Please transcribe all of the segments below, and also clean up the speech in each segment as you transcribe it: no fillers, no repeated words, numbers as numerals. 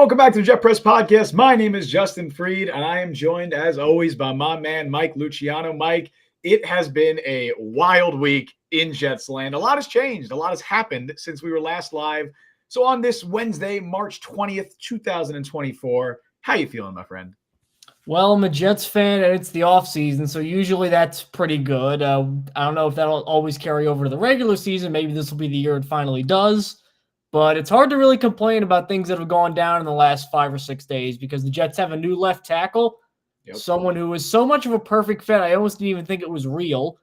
Welcome back to the Jet Press Podcast. My name is Justin Fried, and I am joined, as always, by my man, Mike Luciano. Mike, it has been a wild week in Jets land. A lot has changed. A lot has happened since we were last live. So on this Wednesday, March 20th, 2024, how you feeling, my friend? Well, I'm a Jets fan, and it's the offseason, so usually that's pretty good. I don't know if that'll always carry over to the regular season. Maybe this will be the year it finally does. But it's hard to really complain about things that have gone down in the last 5 or 6 days because the Jets have a new left tackle, someone who is so much of a perfect fit, I almost didn't even think it was real.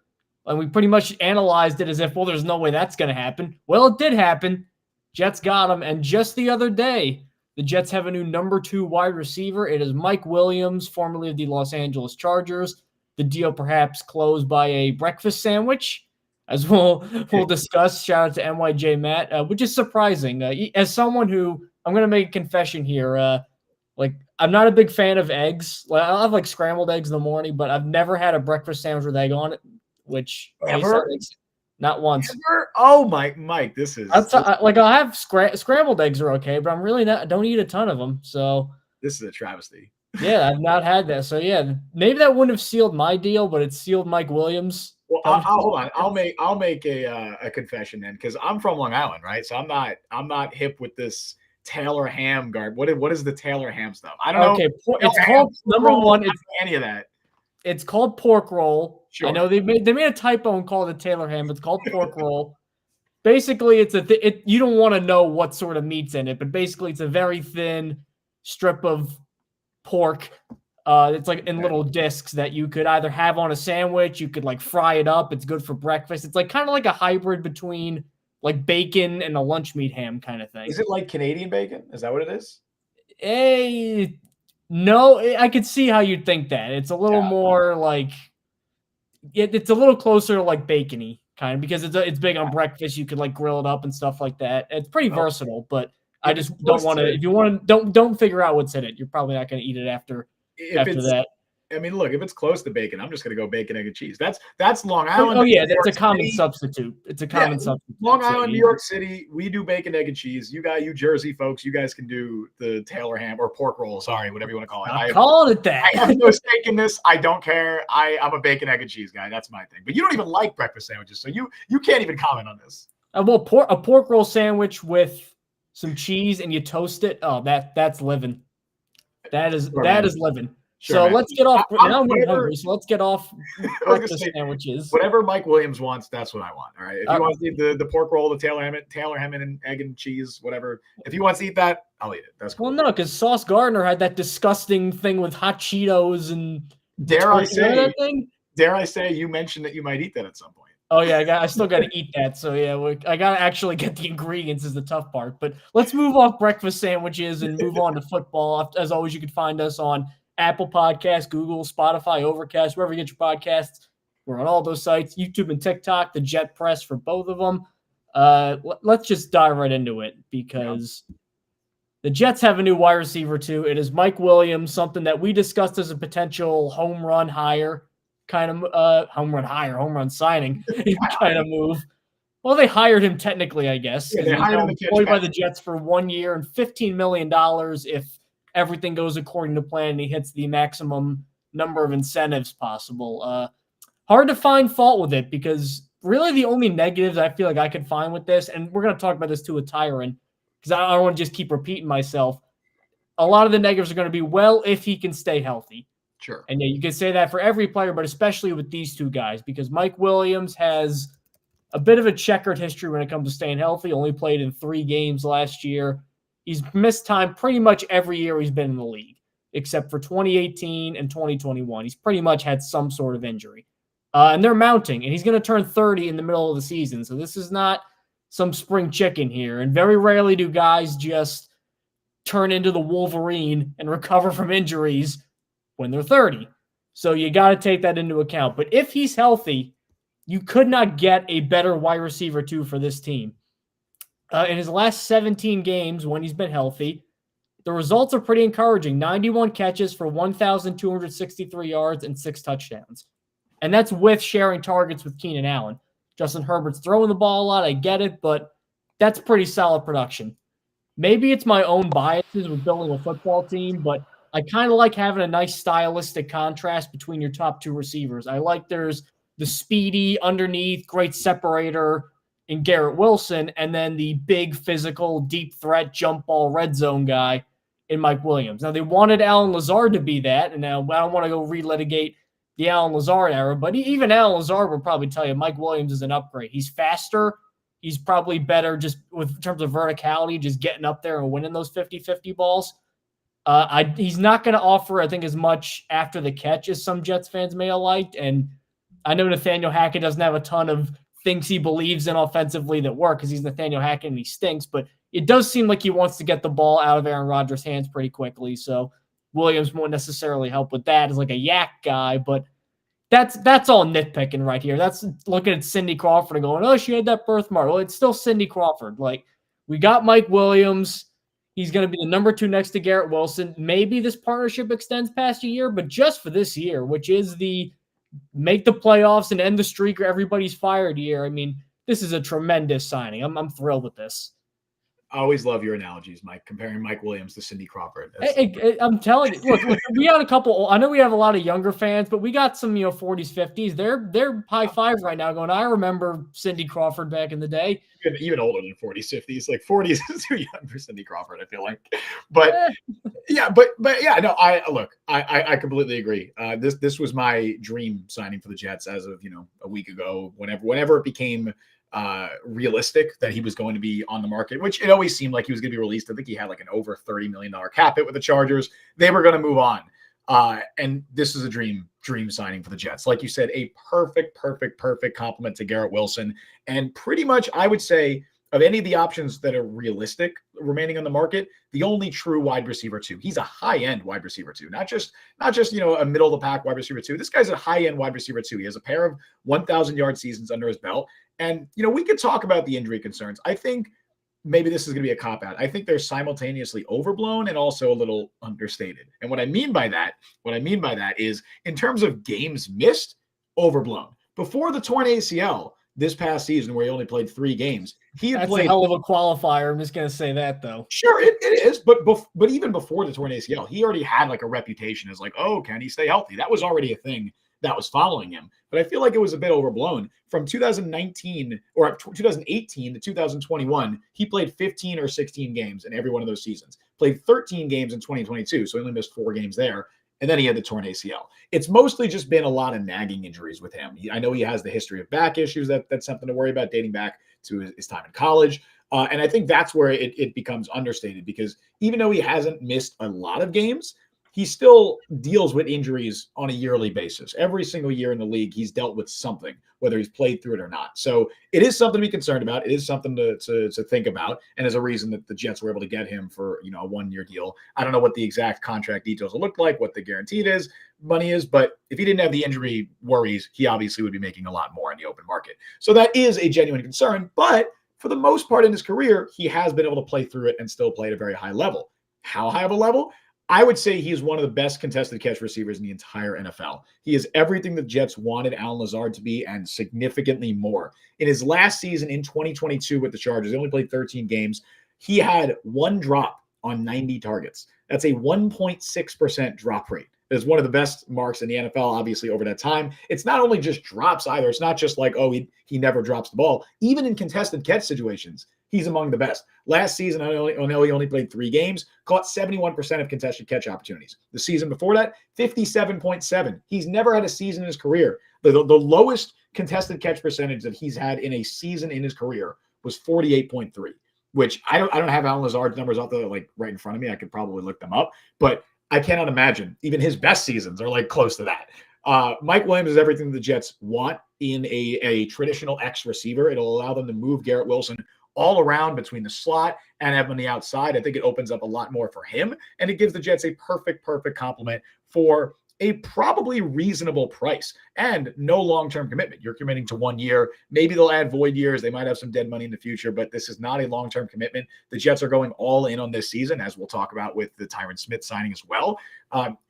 And we pretty much analyzed it as if, well, there's no way that's going to happen. Well, it did happen. Jets got him, and just the other day, the Jets have a new number 2 wide receiver. It is Mike Williams, formerly of the Los Angeles Chargers. The deal perhaps closed by a breakfast sandwich, as we'll discuss. Shout out to NYJ Matt, which is surprising. As someone who, I'm going to make a confession here, I'm not a big fan of eggs. I have scrambled eggs in the morning, but I've never had a breakfast sandwich with egg on it, which Ever? Not once. Ever? Oh, Mike, this is... I'll have scrambled eggs are okay, but I don't eat a ton of them, so... This is a travesty. Yeah, I've not had that. So, yeah, maybe that wouldn't have sealed my deal, but it sealed Mike Williams. Well, hold on. I'll make a confession then, because I'm from Long Island, right? So I'm not hip with this Taylor ham garb. What is the Taylor ham stuff? I don't know. Okay, it's called number one. It's any of that. It's called pork roll. Sure. I know they made a typo and called it Taylor ham. It's called pork roll. Basically, you don't want to know what sort of meat's in it, but basically, it's a very thin strip of pork. It's like in little discs that you could either have on a sandwich, you could fry it up. It's good for breakfast. It's kind of like a hybrid between bacon and a lunch meat ham kind of thing. Is it like Canadian bacon? Is that what it is? No, I could see how you'd think that. It's a little more it's a little closer to bacon-y kind of, because it's big on breakfast. You could grill it up and stuff like that. It's pretty versatile, but I just don't want to. If you want to, don't figure out what's in it. You're probably not going to eat it after that. I mean, look, if it's close to bacon, I'm just going to go bacon, egg, and cheese. That's Long Island. Oh yeah, that's a common substitute. It's a common substitute. Long Island, New York City, we do bacon, egg, and cheese. You Jersey folks, you guys can do the Taylor ham or pork roll. Sorry, whatever you want to call it. I'm calling it that. I have no stake in this. I don't care. I'm a bacon, egg, and cheese guy. That's my thing. But you don't even like breakfast sandwiches, so you can't even comment on this. Well, a pork roll sandwich with some cheese and you toast it. Oh, that's living. That is living. Sure, so let's get off. Now I'm hungry, so let's get off breakfast sandwiches. Whatever Mike Williams wants, that's what I want. All right. If he wants to eat the pork roll, the Taylor ham and egg and cheese, whatever. If he wants to eat that, I'll eat it. That's cool. Well, no, because Sauce Gardner had that disgusting thing with hot Cheetos and dare I say you mentioned that you might eat that at some point. Oh yeah, I still got to eat that. So yeah, I got to actually get the ingredients is the tough part. But let's move off breakfast sandwiches and move on to football. As always, you can find us on Apple Podcasts, Google, Spotify, Overcast, wherever you get your podcasts. We're on all those sites, YouTube and TikTok, the Jet Press for both of them. Let's just dive right into it because the Jets have a new wide receiver too. It is Mike Williams, something that we discussed as a potential home run signing kind of move. Well, they hired him technically, I guess. Yeah, they hired him employed by the Jets for 1 year and $15 million if everything goes according to plan and he hits the maximum number of incentives possible. Hard to find fault with it because really the only negatives I feel like I could find with this, and we're going to talk about this too with Tyron, because I don't want to just keep repeating myself. A lot of the negatives are going to be, well, if he can stay healthy. Sure. And yeah, you can say that for every player, but especially with these two guys, because Mike Williams has a bit of a checkered history when it comes to staying healthy. Only played in 3 games last year. He's missed time pretty much every year he's been in the league, except for 2018 and 2021. He's pretty much had some sort of injury. And they're mounting, and he's going to turn 30 in the middle of the season. So this is not some spring chicken here. And very rarely do guys just turn into the Wolverine and recover from injuries when they're 30. So you got to take that into account. But if he's healthy, you could not get a better wide receiver too for this team. In his last 17 games when he's been healthy, the results are pretty encouraging. 91 catches for 1,263 yards and 6 touchdowns. And that's with sharing targets with Keenan Allen. Justin Herbert's throwing the ball a lot, I get it, but that's pretty solid production. maybe it's my own biases with building a football team, but I kind of like having a nice stylistic contrast between your top two receivers. I like there's the speedy underneath, great separator in Garrett Wilson, and then the big physical, deep threat, jump ball, red zone guy in Mike Williams. Now, they wanted Alan Lazard to be that, and now I don't want to go relitigate the Alan Lazard era, but even Alan Lazard would probably tell you Mike Williams is an upgrade. He's faster. He's probably better just with in terms of verticality, just getting up there and winning those 50-50 balls. He's not going to offer, I think, as much after the catch as some Jets fans may have liked. And I know Nathaniel Hackett doesn't have a ton of things he believes in offensively that work because he's Nathaniel Hackett and he stinks. But it does seem like he wants to get the ball out of Aaron Rodgers' hands pretty quickly. So Williams won't necessarily help with that as like a yak guy. But that's all nitpicking right here. That's looking at Cindy Crawford and going, oh, she had that birthmark. Well, it's still Cindy Crawford. Like, we got Mike Williams. He's going to be the number 2 next to Garrett Wilson. Maybe this partnership extends past a year, but just for this year, which is the make the playoffs and end the streak or everybody's fired year. I mean, this is a tremendous signing. I'm thrilled with this. I always love your analogies, Mike, comparing Mike Williams to Cindy Crawford. I'm telling you, look, we got a couple. I know we have a lot of younger fans, but we got some, 40s, 50s. They're high fives right now going, I remember Cindy Crawford back in the day. Even older than 40s, 50s. Like 40s is too young for Cindy Crawford, I feel like. But yeah, but yeah, no, I completely agree. This was my dream signing for the Jets as of, a week ago, whenever it became realistic that he was going to be on the market, which it always seemed like he was going to be released. I think he had like an over $30 million cap hit with the Chargers. They were going to move on. And this is a dream signing for the Jets. Like you said, a perfect compliment to Garrett Wilson. And pretty much, I would say, of any of the options that are realistic remaining on the market, the only true wide receiver 2. He's a high-end wide receiver 2, not just a middle of the pack wide receiver 2. This guy's a high-end wide receiver 2. He has a pair of 1,000-yard seasons under his belt. And, we could talk about the injury concerns. I think maybe this is going to be a cop-out. I think they're simultaneously overblown and also a little understated. And what I mean by that is in terms of games missed, overblown. Before the torn ACL this past season, where he only played 3 games, That's a hell of a qualifier. I'm just going to say that, though. Sure, it is. But even before the torn ACL, he already had like a reputation as like, oh, can he stay healthy? That was already a thing that was following him. But I feel like it was a bit overblown. From 2019 or 2018 to 2021, he played 15 or 16 games in every one of those seasons. Played 13 games in 2022, so he only missed 4 games there. And then he had the torn ACL. It's mostly just been a lot of nagging injuries with him. I know he has the history of back issues. That's something to worry about dating back to his time in college. And I think that's where it becomes understated, because even though he hasn't missed a lot of games, he still deals with injuries on a yearly basis. Every single year in the league, he's dealt with something, whether he's played through it or not. So it is something to be concerned about. It is something to think about, and is a reason that the Jets were able to get him for a 1-year deal. I don't know what the exact contract details will look like, what the guaranteed money is, but if he didn't have the injury worries, he obviously would be making a lot more in the open market. So that is a genuine concern, but for the most part in his career, he has been able to play through it and still play at a very high level. How high of a level? I would say he's one of the best contested catch receivers in the entire NFL. He is everything the Jets wanted Alan Lazard to be and significantly more. In his last season in 2022 with the Chargers, he only played 13 games. He had 1 drop on 90 targets. That's a 1.6% drop rate. It's one of the best marks in the NFL, obviously, over that time. It's not only just drops either. It's not just like, oh, he never drops the ball. Even in contested catch situations, he's among the best. Last season, I know he only played 3 games, caught 71% of contested catch opportunities. The season before that, 57.7. He's never had a season in his career. The lowest contested catch percentage that he's had in a season in his career was 48.3, which I don't have Alan Lazard's numbers out there like right in front of me. I could probably look them up, but I cannot imagine even his best seasons are like close to that. Mike Williams is everything the Jets want in a traditional X receiver. It'll allow them to move Garrett Wilson all around between the slot and have him on the outside. I think it opens up a lot more for him, and it gives the Jets a perfect complement for a probably reasonable price and no long-term commitment. You're committing to 1 year. Maybe they'll add void years. They might have some dead money in the future, but this is not a long-term commitment. The Jets are going all in on this season, as we'll talk about with the Tyron Smith signing as well.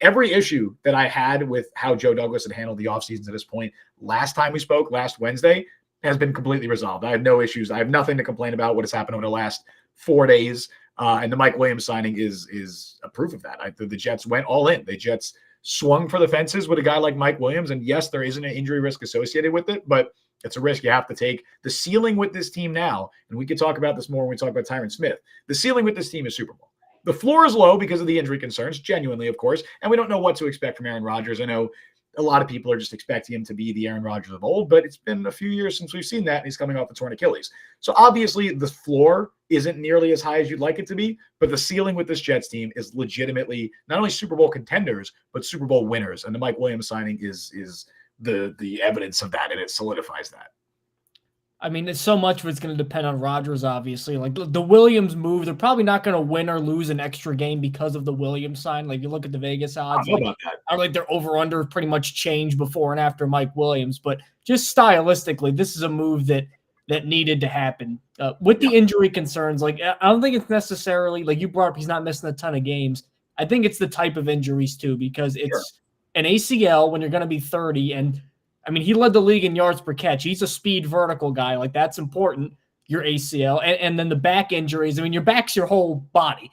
Every issue that I had with how Joe Douglas had handled the offseason to this point, last time we spoke, last Wednesday, has been completely resolved. I have no issues. I have nothing to complain about what has happened over the last 4 days. And the Mike Williams signing is a proof of that. The Jets went all in. The Jets swung for the fences with a guy like Mike Williams. And yes, there isn't an injury risk associated with it, but it's a risk you have to take. The ceiling with this team now, and we could talk about this more when we talk about Tyron Smith, the ceiling with this team is Super Bowl. The floor is low because of the injury concerns, genuinely, of course, and we don't know what to expect from Aaron Rodgers. I know a lot of people are just expecting him to be the Aaron Rodgers of old, but it's been a few years since we've seen that, and he's coming off a torn Achilles. So obviously the floor isn't nearly as high as you'd like it to be, but the ceiling with this Jets team is legitimately not only Super Bowl contenders, but Super Bowl winners. And the Mike Williams signing is the evidence of that, and it solidifies that. I mean, it's so much of it's going to depend on Rodgers, obviously. Like the Williams move, they're probably not going to win or lose an extra game because of the Williams sign. Like you look at the Vegas odds, I don't like they're over under pretty much change before and after Mike Williams. But just stylistically, this is a move that needed to happen. With the injury concerns, like I don't think it's necessarily like you brought up. He's not missing a ton of games. I think it's the type of injuries too, because it's an ACL when you're going to be 30 and. I mean, he led the league in yards per catch. He's a speed vertical guy. Like, that's important, your ACL. And then the back injuries. I mean, your back's your whole body.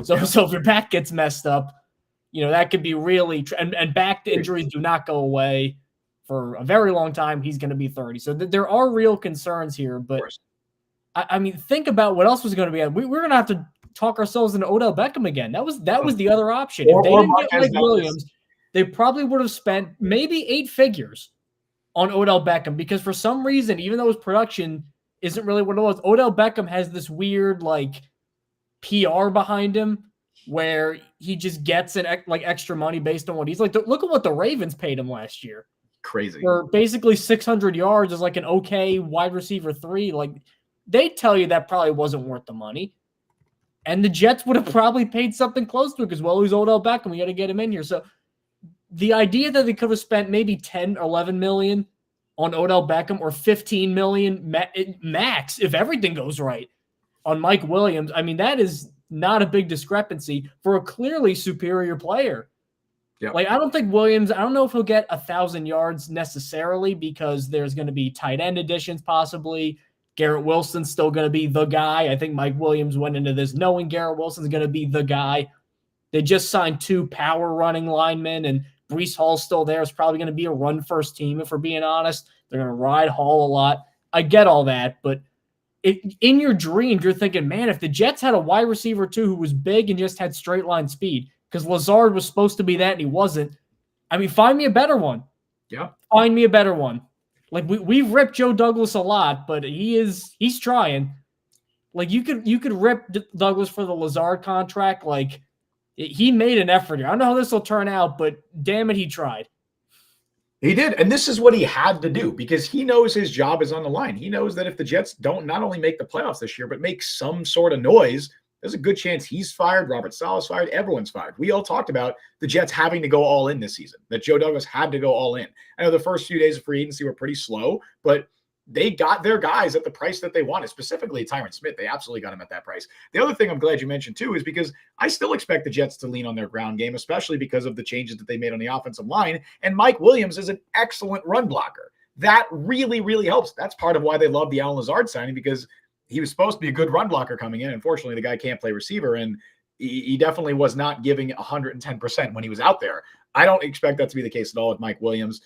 So if your back gets messed up, that could be really – and back injuries do not go away for a very long time. He's going to be 30. So there are real concerns here. But, I mean, think about what else was going to be – we're going to have to talk ourselves into Odell Beckham again. That was the other option. If they didn't get Mike Williams, they probably would have spent maybe 8 figures on Odell Beckham, because for some reason, even though his production isn't really what it was, Odell Beckham has this weird like PR behind him where he just gets like extra money based on what he's like. Look at what the Ravens paid him last year. Crazy. For basically 600 yards as like an okay wide receiver 3. Like they tell you that probably wasn't worth the money. And the Jets would have probably paid something close to it because, well, he's Odell Beckham. We got to get him in here. So the idea that they could have spent maybe 10 or 11 million on Odell Beckham or 15 million max, if everything goes right, on Mike Williams, I mean, that is not a big discrepancy for a clearly superior player. Yep. Like, I don't think Williams, I don't know if he'll get 1,000 yards necessarily because there's going to be tight end additions possibly. Garrett Wilson's still going to be the guy. I think Mike Williams went into this knowing Garrett Wilson's going to be the guy. They just signed 2 power running linemen, and Breece Hall's still there. It's probably going to be a run-first team, if we're being honest. They're going to ride Hall a lot. I get all that, but in your dreams, you're thinking, man, if the Jets had a wide receiver, too, who was big and just had straight-line speed, because Lazard was supposed to be that and he wasn't. I mean, find me a better one. Yeah. Find me a better one. Like, we've ripped Joe Douglas a lot, but he's trying. Like, you could rip Douglas for the Lazard contract, like, he made an effort here. I don't know how this will turn out, but damn it, he tried. He did. And this is what he had to do because he knows his job is on the line. He knows that if the Jets don't not only make the playoffs this year, but make some sort of noise, there's a good chance he's fired, Robert Saleh's fired, everyone's fired. We all talked about the Jets having to go all in this season, that Joe Douglas had to go all in. I know the first few days of free agency were pretty slow, but they got their guys at the price that they wanted, specifically Tyron Smith. They absolutely got him at that price. The other thing I'm glad you mentioned, too, is because I still expect the Jets to lean on their ground game, especially because of the changes that they made on the offensive line. And Mike Williams is an excellent run blocker. That really, really helps. That's part of why they love the Allen Lazard signing, because he was supposed to be a good run blocker coming in. Unfortunately, the guy can't play receiver, and he definitely was not giving 110% when he was out there. I don't expect that to be the case at all with Mike Williams.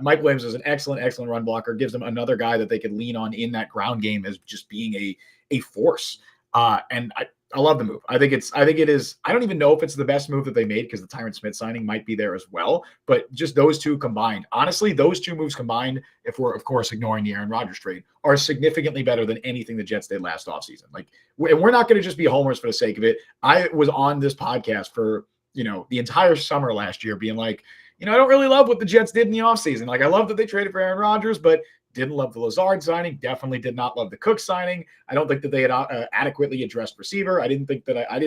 Mike Williams is an excellent run blocker, gives them another guy that they could lean on in that ground game as just being a force. And I love the move. I think it is. I don't even know if it's the best move that they made because the Tyron Smith signing might be there as well. But just those two combined, honestly, those two moves combined, if we're of course ignoring the Aaron Rodgers trade, are significantly better than anything the Jets did last offseason. Like, and we're not going to just be homers for the sake of it. I was on this podcast for the entire summer last year, being like, I don't really love what the Jets did in the offseason. Like, I love that they traded for Aaron Rodgers, but didn't love the Lazard signing. Definitely did not love the Cook signing. I don't think that they had adequately addressed receiver. I didn't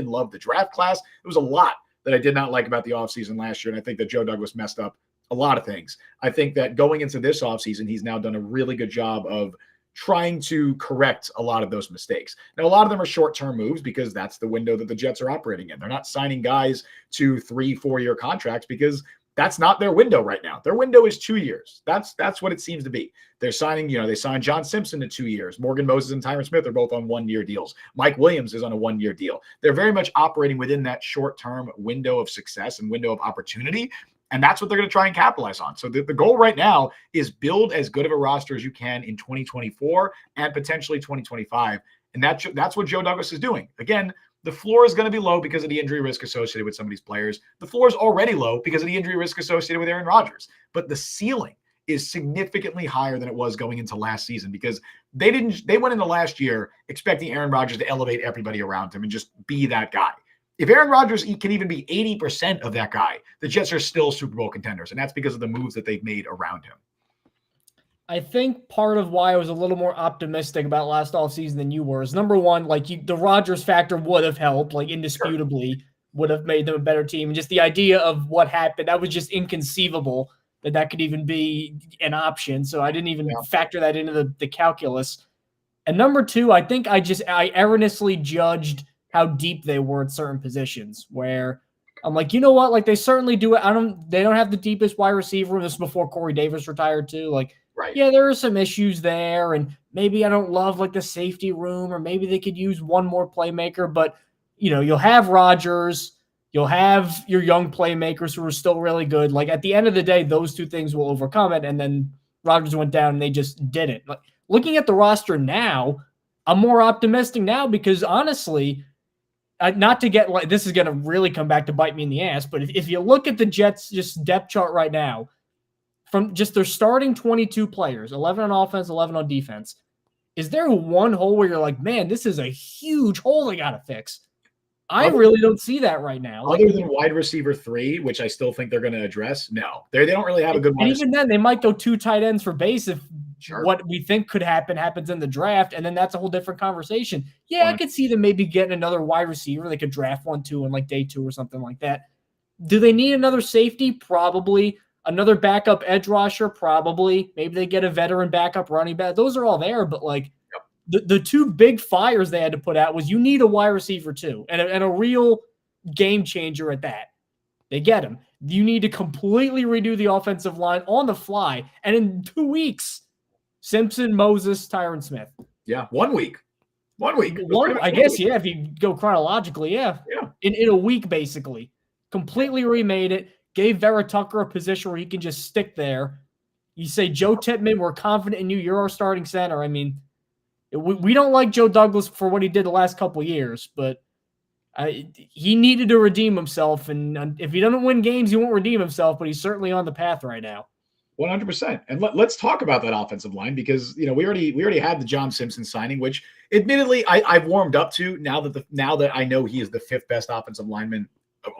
love the draft class. There was a lot that I did not like about the offseason last year, and I think that Joe Douglas messed up a lot of things. I think that going into this offseason, he's now done a really good job of trying to correct a lot of those mistakes. Now, a lot of them are short-term moves because that's the window that the Jets are operating in. They're not signing guys to 3-4 year contracts because That's not their window right now. Their window is 2 years. That's what it seems to be. They're signing, they signed John Simpson to 2 years. Morgan Moses and Tyron Smith are both on 1-year deals. Mike Williams is on a 1-year deal. They're very much operating within that short-term window of success and window of opportunity. And that's what they're going to try and capitalize on. So the goal right now is build as good of a roster as you can in 2024 and potentially 2025. And that's what Joe Douglas is doing. Again, the floor is going to be low because of the injury risk associated with some of these players. The floor is already low because of the injury risk associated with Aaron Rodgers. But the ceiling is significantly higher than it was going into last season because they went into last year expecting Aaron Rodgers to elevate everybody around him and just be that guy. If Aaron Rodgers can even be 80% of that guy, the Jets are still Super Bowl contenders. And that's because of the moves that they've made around him. I think part of why I was a little more optimistic about last offseason than you were is, number one, the Rodgers factor would have helped, indisputably would have made them a better team. And just the idea of what happened, that was just inconceivable that could even be an option. So I didn't even factor that into the calculus. And number two, I think I erroneously judged how deep they were at certain positions where I'm like, you know what? They certainly do it. They don't have the deepest wide receiver. This is before Corey Davis retired too. Right. Yeah, there are some issues there, and maybe I don't love the safety room, or maybe they could use one more playmaker. But you'll have Rodgers, you'll have your young playmakers who are still really good. At the end of the day, those two things will overcome it. And then Rodgers went down, and they just didn't. Looking at the roster now, I'm more optimistic now because honestly, not to get this is going to really come back to bite me in the ass. But if you look at the Jets just depth chart right now, from just their starting 22 players, 11 on offense, 11 on defense, is there one hole where you're like, man, this is a huge hole they got to fix? I really don't see that right now. Other than wide receiver 3, which I still think they're going to address, no. They don't really have a good one. And even then, they might go 2 tight ends for base if what we think could happen happens in the draft, and then that's a whole different conversation. Yeah, I could see them maybe getting another wide receiver. They could draft 1-2 in day 2 or something like that. Do they need another safety? Probably. Another backup edge rusher? Probably. Maybe they get a veteran backup running back. Those are all there, but the two big fires they had to put out was you need a wide receiver too, and a real game changer at that. They get him. You need to completely redo the offensive line on the fly, and in 2 weeks, Simpson, Moses, Tyron Smith. Yeah, 1 week. 1 week. I guess, yeah, if you go chronologically, yeah. In a week, basically. Completely remade it. Gave Vera Tucker a position where he can just stick there. You say, Joe Tippmann, we're confident in you. You're our starting center. I mean, we don't like Joe Douglas for what he did the last couple of years, but he needed to redeem himself. And if he doesn't win games, he won't redeem himself, but he's certainly on the path right now. 100%. And let's talk about that offensive line because, we already had the John Simpson signing, which admittedly I've warmed up to now that I know he is the 5th best offensive lineman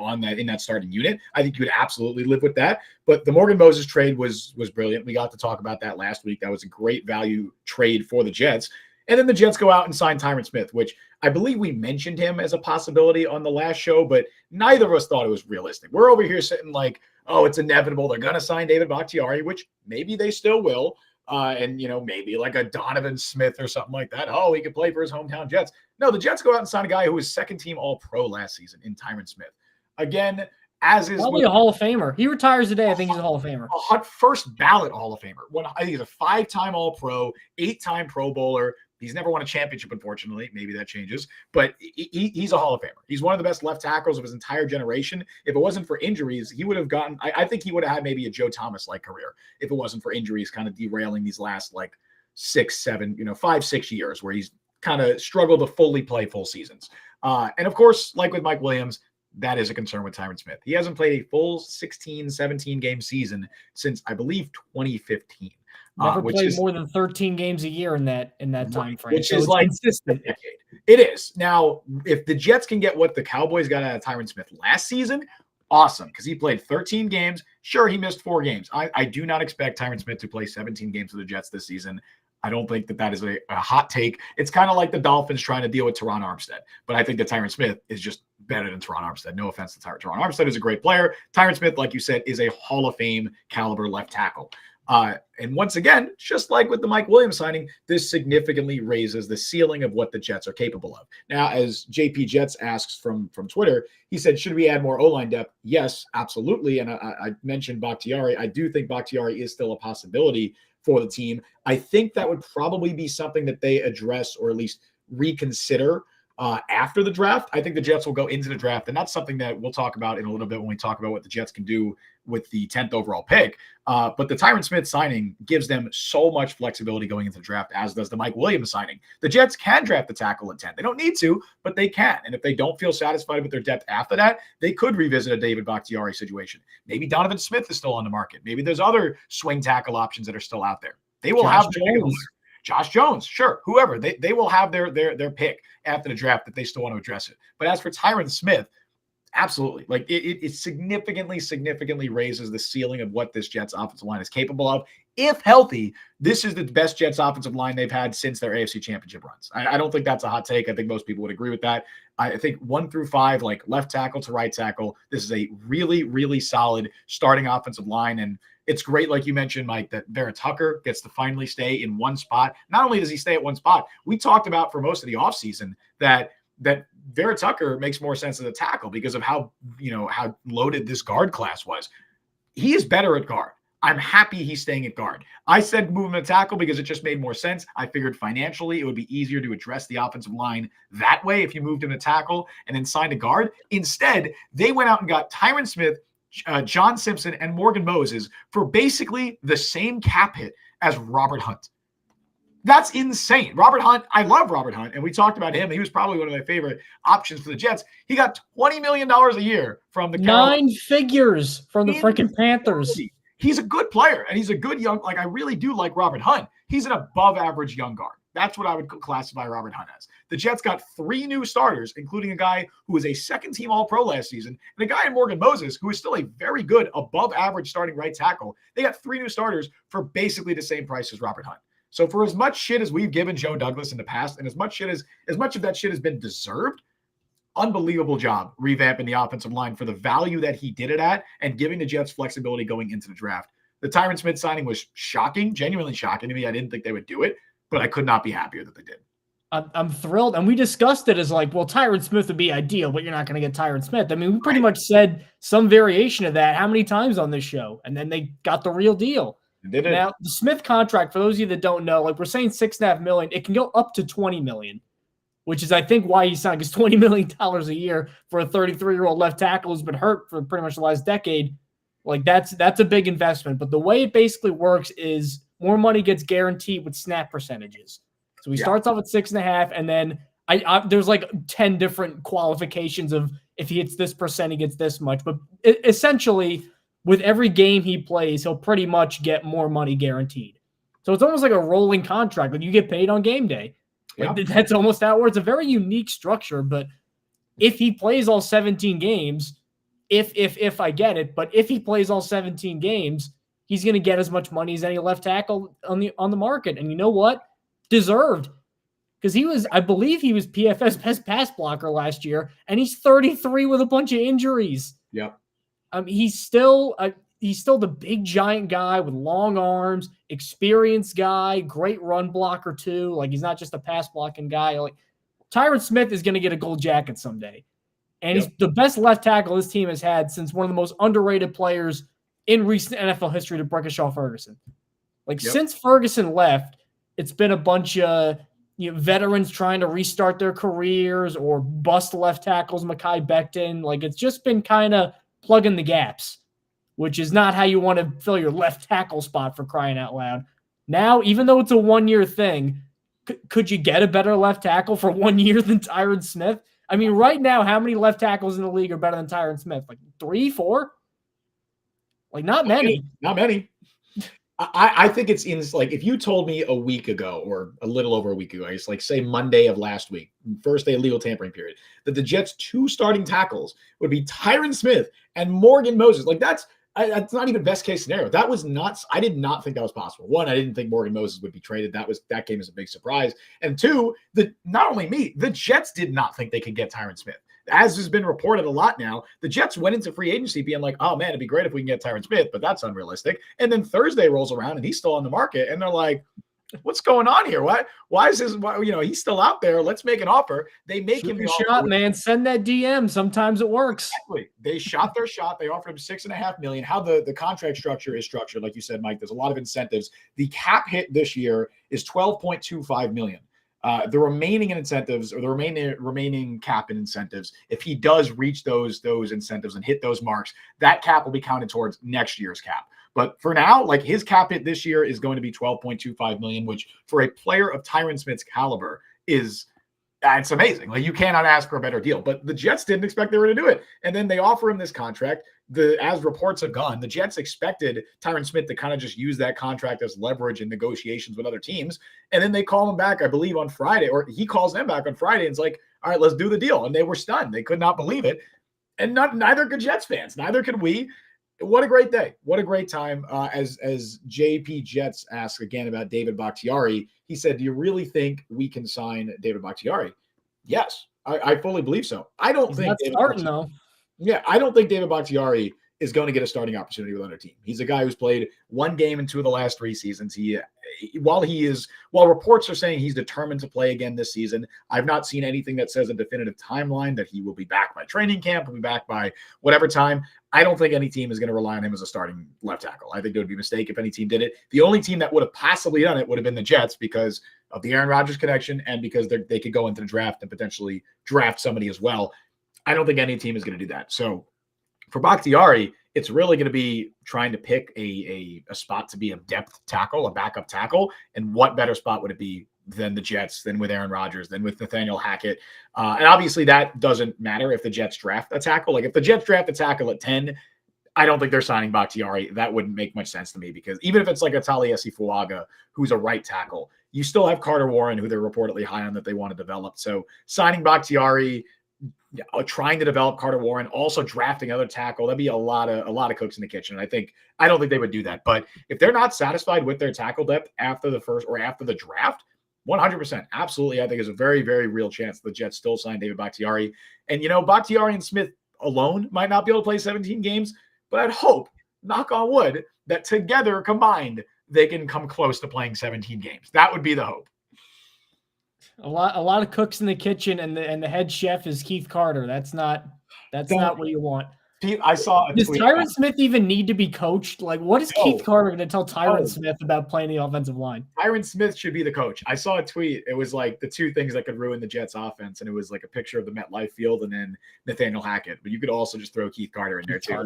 in that starting unit. I think you would absolutely live with that. But the Morgan Moses trade was brilliant. We got to talk about that last week. That was a great value trade for the Jets. And then the Jets go out and sign Tyron Smith, which I believe we mentioned him as a possibility on the last show, but neither of us thought it was realistic. We're over here sitting oh, it's inevitable. They're going to sign David Bakhtiari, which maybe they still will. And maybe a Donovan Smith or something like that. Oh, he could play for his hometown Jets. No, the Jets go out and sign a guy who was second-team All-Pro last season in Tyron Smith. Again, as is probably a Hall of Famer. He retires today. I think he's a Hall of Famer. A first ballot Hall of Famer. I think he's a 5-time All-Pro, 8-time Pro Bowler. He's never won a championship, unfortunately. Maybe that changes, but he's a Hall of Famer. He's one of the best left tackles of his entire generation. If it wasn't for injuries, he would have gotten. I think he would have had maybe a Joe Thomas-like career if it wasn't for injuries, kind of derailing these last 6, 7, 5, 6 years where he's kind of struggled to fully play full seasons. And of course, like with Mike Williams, that is a concern with Tyron Smith. He hasn't played a full 16, 17-game season since, I believe, 2015. Never played more than 13 games a year in that time frame. Which is consistent. It is. Now, if the Jets can get what the Cowboys got out of Tyron Smith last season, awesome, because he played 13 games. Sure, he missed 4 games. I do not expect Tyron Smith to play 17 games for the Jets this season. I don't think that is a hot take. It's kind of like the Dolphins trying to deal with Teron Armstead. But I think that Tyron Smith is just better than Teron Armstead. No offense to Teron Armstead is a great player. Tyron Smith, like you said, is a Hall of Fame caliber left tackle. And once again, just like with the Mike Williams signing, this significantly raises the ceiling of what the Jets are capable of. Now, as JP Jets asks from Twitter, he said, should we add more O-line depth? Yes, absolutely. And I mentioned Bakhtiari. I do think Bakhtiari is still a possibility for the team. I think that would probably be something that they address or at least reconsider after the draft. I think the Jets will go into the draft, and that's something that we'll talk about in a little bit when we talk about what the Jets can do with the 10th overall pick. But the Tyron Smith signing gives them so much flexibility going into the draft, as does the Mike Williams signing. The Jets can draft the tackle at 10. They don't need to, but they can. And if they don't feel satisfied with their depth after that, they could revisit a David Bakhtiari situation. Maybe Donovan Smith is still on the market. Maybe there's other swing tackle options that are still out there. They will have Josh Jones, sure, whoever. They will have their pick after the draft if they still want to address it. But as for Tyron Smith, absolutely. Like it significantly raises the ceiling of what this Jets offensive line is capable of. If healthy, this is the best Jets offensive line they've had since their AFC Championship runs. I don't think that's a hot take. I think most people would agree with that. I think 1 through 5, like left tackle to right tackle, this is a really, really solid starting offensive line. And it's great, like you mentioned, Mike, that Vera Tucker gets to finally stay in one spot. Not only does he stay at one spot, we talked about for most of the offseason that Vera Tucker makes more sense as a tackle because of how loaded this guard class was. He is better at guard. I'm happy he's staying at guard. I said move him to tackle because it just made more sense. I figured financially it would be easier to address the offensive line that way if you moved him to tackle and then signed a guard. Instead, they went out and got Tyron Smith, John Simpson, and Morgan Moses for basically the same cap hit as Robert Hunt. That's insane. Robert Hunt, I love Robert Hunt, and we talked about him. He was probably one of my favorite options for the Jets. He got $20 million a year from the Nine figures from the freaking Panthers. He's a good player, and he's a good young, I really do like Robert Hunt. He's an above-average young guard. That's what I would classify Robert Hunt as. The Jets got 3 new starters, including a guy who was a second-team All-Pro last season, and a guy in Morgan Moses, who is still a very good above-average starting right tackle. They got 3 new starters for basically the same price as Robert Hunt. So for as much shit as we've given Joe Douglas in the past, and as much of that shit has been deserved, unbelievable job revamping the offensive line for the value that he did it at and giving the Jets flexibility going into the draft. The Tyron Smith signing was shocking, genuinely shocking to me. I didn't think they would do it, but I could not be happier that they did. I'm thrilled. And we discussed it as like, well, Tyron Smith would be ideal, but you're not going to get Tyron Smith. I mean, we pretty much said some variation of that how many times on this show, and then they got the real deal. Now, the Smith contract, for those of you that don't know, like we're saying $6.5 million, it can go up to $20 million, which is, I think, why he signed, because $20 million a year for a 33-year-old left tackle who's been hurt for pretty much the last decade. Like that's a big investment. But the way it basically works is more money gets guaranteed with snap percentages. So he starts off at 6.5, and then there's like 10 different qualifications of if he hits this percent, he gets this much. But essentially, with every game he plays, he'll pretty much get more money guaranteed. So it's almost like a rolling contract. Like you get paid on game day. Like that's almost how it works. It's a very unique structure. But if he plays all 17 games, if I get it, but if he plays all 17 games, he's going to get as much money as any left tackle on the market. And you know what? Deserved. Because I believe he was PFF's best pass blocker last year, and he's 33 with a bunch of injuries. Yeah. He's still the big giant guy with long arms, experienced guy, great run blocker too. Like he's not just a pass blocking guy. Like Tyron Smith is going to get a gold jacket someday, and he's the best left tackle this team has had since one of the most underrated players in recent NFL history, to Brickashaw Ferguson. Like since Ferguson left, it's been a bunch of veterans trying to restart their careers or bust left tackles, Mekhi Becton. Like it's just been kind of plug in the gaps, which is not how you want to fill your left tackle spot, for crying out loud. Now, even though it's a 1-year thing, could you get a better left tackle for 1 year than Tyron Smith? I mean, right now, how many left tackles in the league are better than Tyron Smith? Like 3, 4? Like not many. Not many. I think it's in like if you told me a week ago or a little over a week ago, I guess like say Monday of last week, first day of legal tampering period, that the Jets' 2 starting tackles would be Tyron Smith and Morgan Moses. Like that's not even best case scenario. That was nuts. I did not think that was possible. 1, I didn't think Morgan Moses would be traded. That came as a big surprise. And 2, not only me, the Jets did not think they could get Tyron Smith. as has been reported a lot now, the Jets went into free agency being like, oh man, it'd be great if we can get Tyron Smith, but that's unrealistic. And then Thursday rolls around and he's still on the market. And they're like, what's going on here? Why is this? He's still out there. Let's make an offer. They make him the shot, man. Send that DM. Sometimes it works. Exactly. They shot their shot. They offered him $6.5 million. How the contract structure is structured, like you said, Mike, there's a lot of incentives. The cap hit this year is $12.25 million. The remaining incentives, or the remaining cap and incentives, if he does reach those incentives and hit those marks, that cap will be counted towards next year's cap. But for now, like, his cap hit this year is going to be $12.25 million, which for a player of Tyron Smith's caliber is it's amazing. Like, you cannot ask for a better deal. But the Jets didn't expect they were going to do it. And then they offer him this contract. As reports have gone, the Jets expected Tyron Smith to kind of just use that contract as leverage in negotiations with other teams. And then they call him back, I believe, on Friday, or he calls them back on Friday and is like, all right, let's do the deal. And they were stunned. They could not believe it. And neither could Jets fans. Neither could we. What a great day. What a great time. As JP Jets asked again about David Bakhtiari, he said, do you really think we can sign David Bakhtiari? Yes, I fully believe so. I don't think David starting, though. Yeah, I don't think David Bakhtiari is going to get a starting opportunity with another team. He's a guy who's played one game in 2 of the last 3 seasons. While reports are saying he's determined to play again this season, I've not seen anything that says a definitive timeline that he will be back by training camp, will be back by whatever time. I don't think any team is going to rely on him as a starting left tackle. I think it would be a mistake if any team did it. The only team that would have possibly done it would have been the Jets, because of the Aaron Rodgers connection and because they could go into the draft and potentially draft somebody as well. I don't think any team is going to do that. So for Bakhtiari, it's really going to be trying to pick a spot to be a depth tackle, a backup tackle. And what better spot would it be than the Jets, than with Aaron Rodgers, than with Nathaniel Hackett? And obviously that doesn't matter if the Jets draft a tackle. Like, if the Jets draft a tackle at 10, I don't think they're signing Bakhtiari. That wouldn't make much sense to me, because even if it's like a Taliesin Fuaga, who's a right tackle, you still have Carter Warren, who they're reportedly high on that they want to develop. So signing Bakhtiari, trying to develop Carter Warren, also drafting other tackle, that'd be a lot of cooks in the kitchen. And I don't think they would do that. But if they're not satisfied with their tackle depth after the first or after the draft, 100%, absolutely, I think there's a very, very real chance the Jets still sign David Bakhtiari. And, Bakhtiari and Smith alone might not be able to play 17 games, but I'd hope, knock on wood, that together combined, they can come close to playing 17 games. That would be the hope. A lot of cooks in the kitchen, and the head chef is Keith Carter. That's not what you want. I saw a Does tweet. Tyron Smith even need to be coached? Like, what is Keith Carter going to tell Tyron Smith about playing the offensive line? Tyron Smith should be the coach. I saw a tweet. It was like the 2 things that could ruin the Jets offense. And it was like a picture of the MetLife field and then Nathaniel Hackett. But you could also just throw Keith Carter in there too.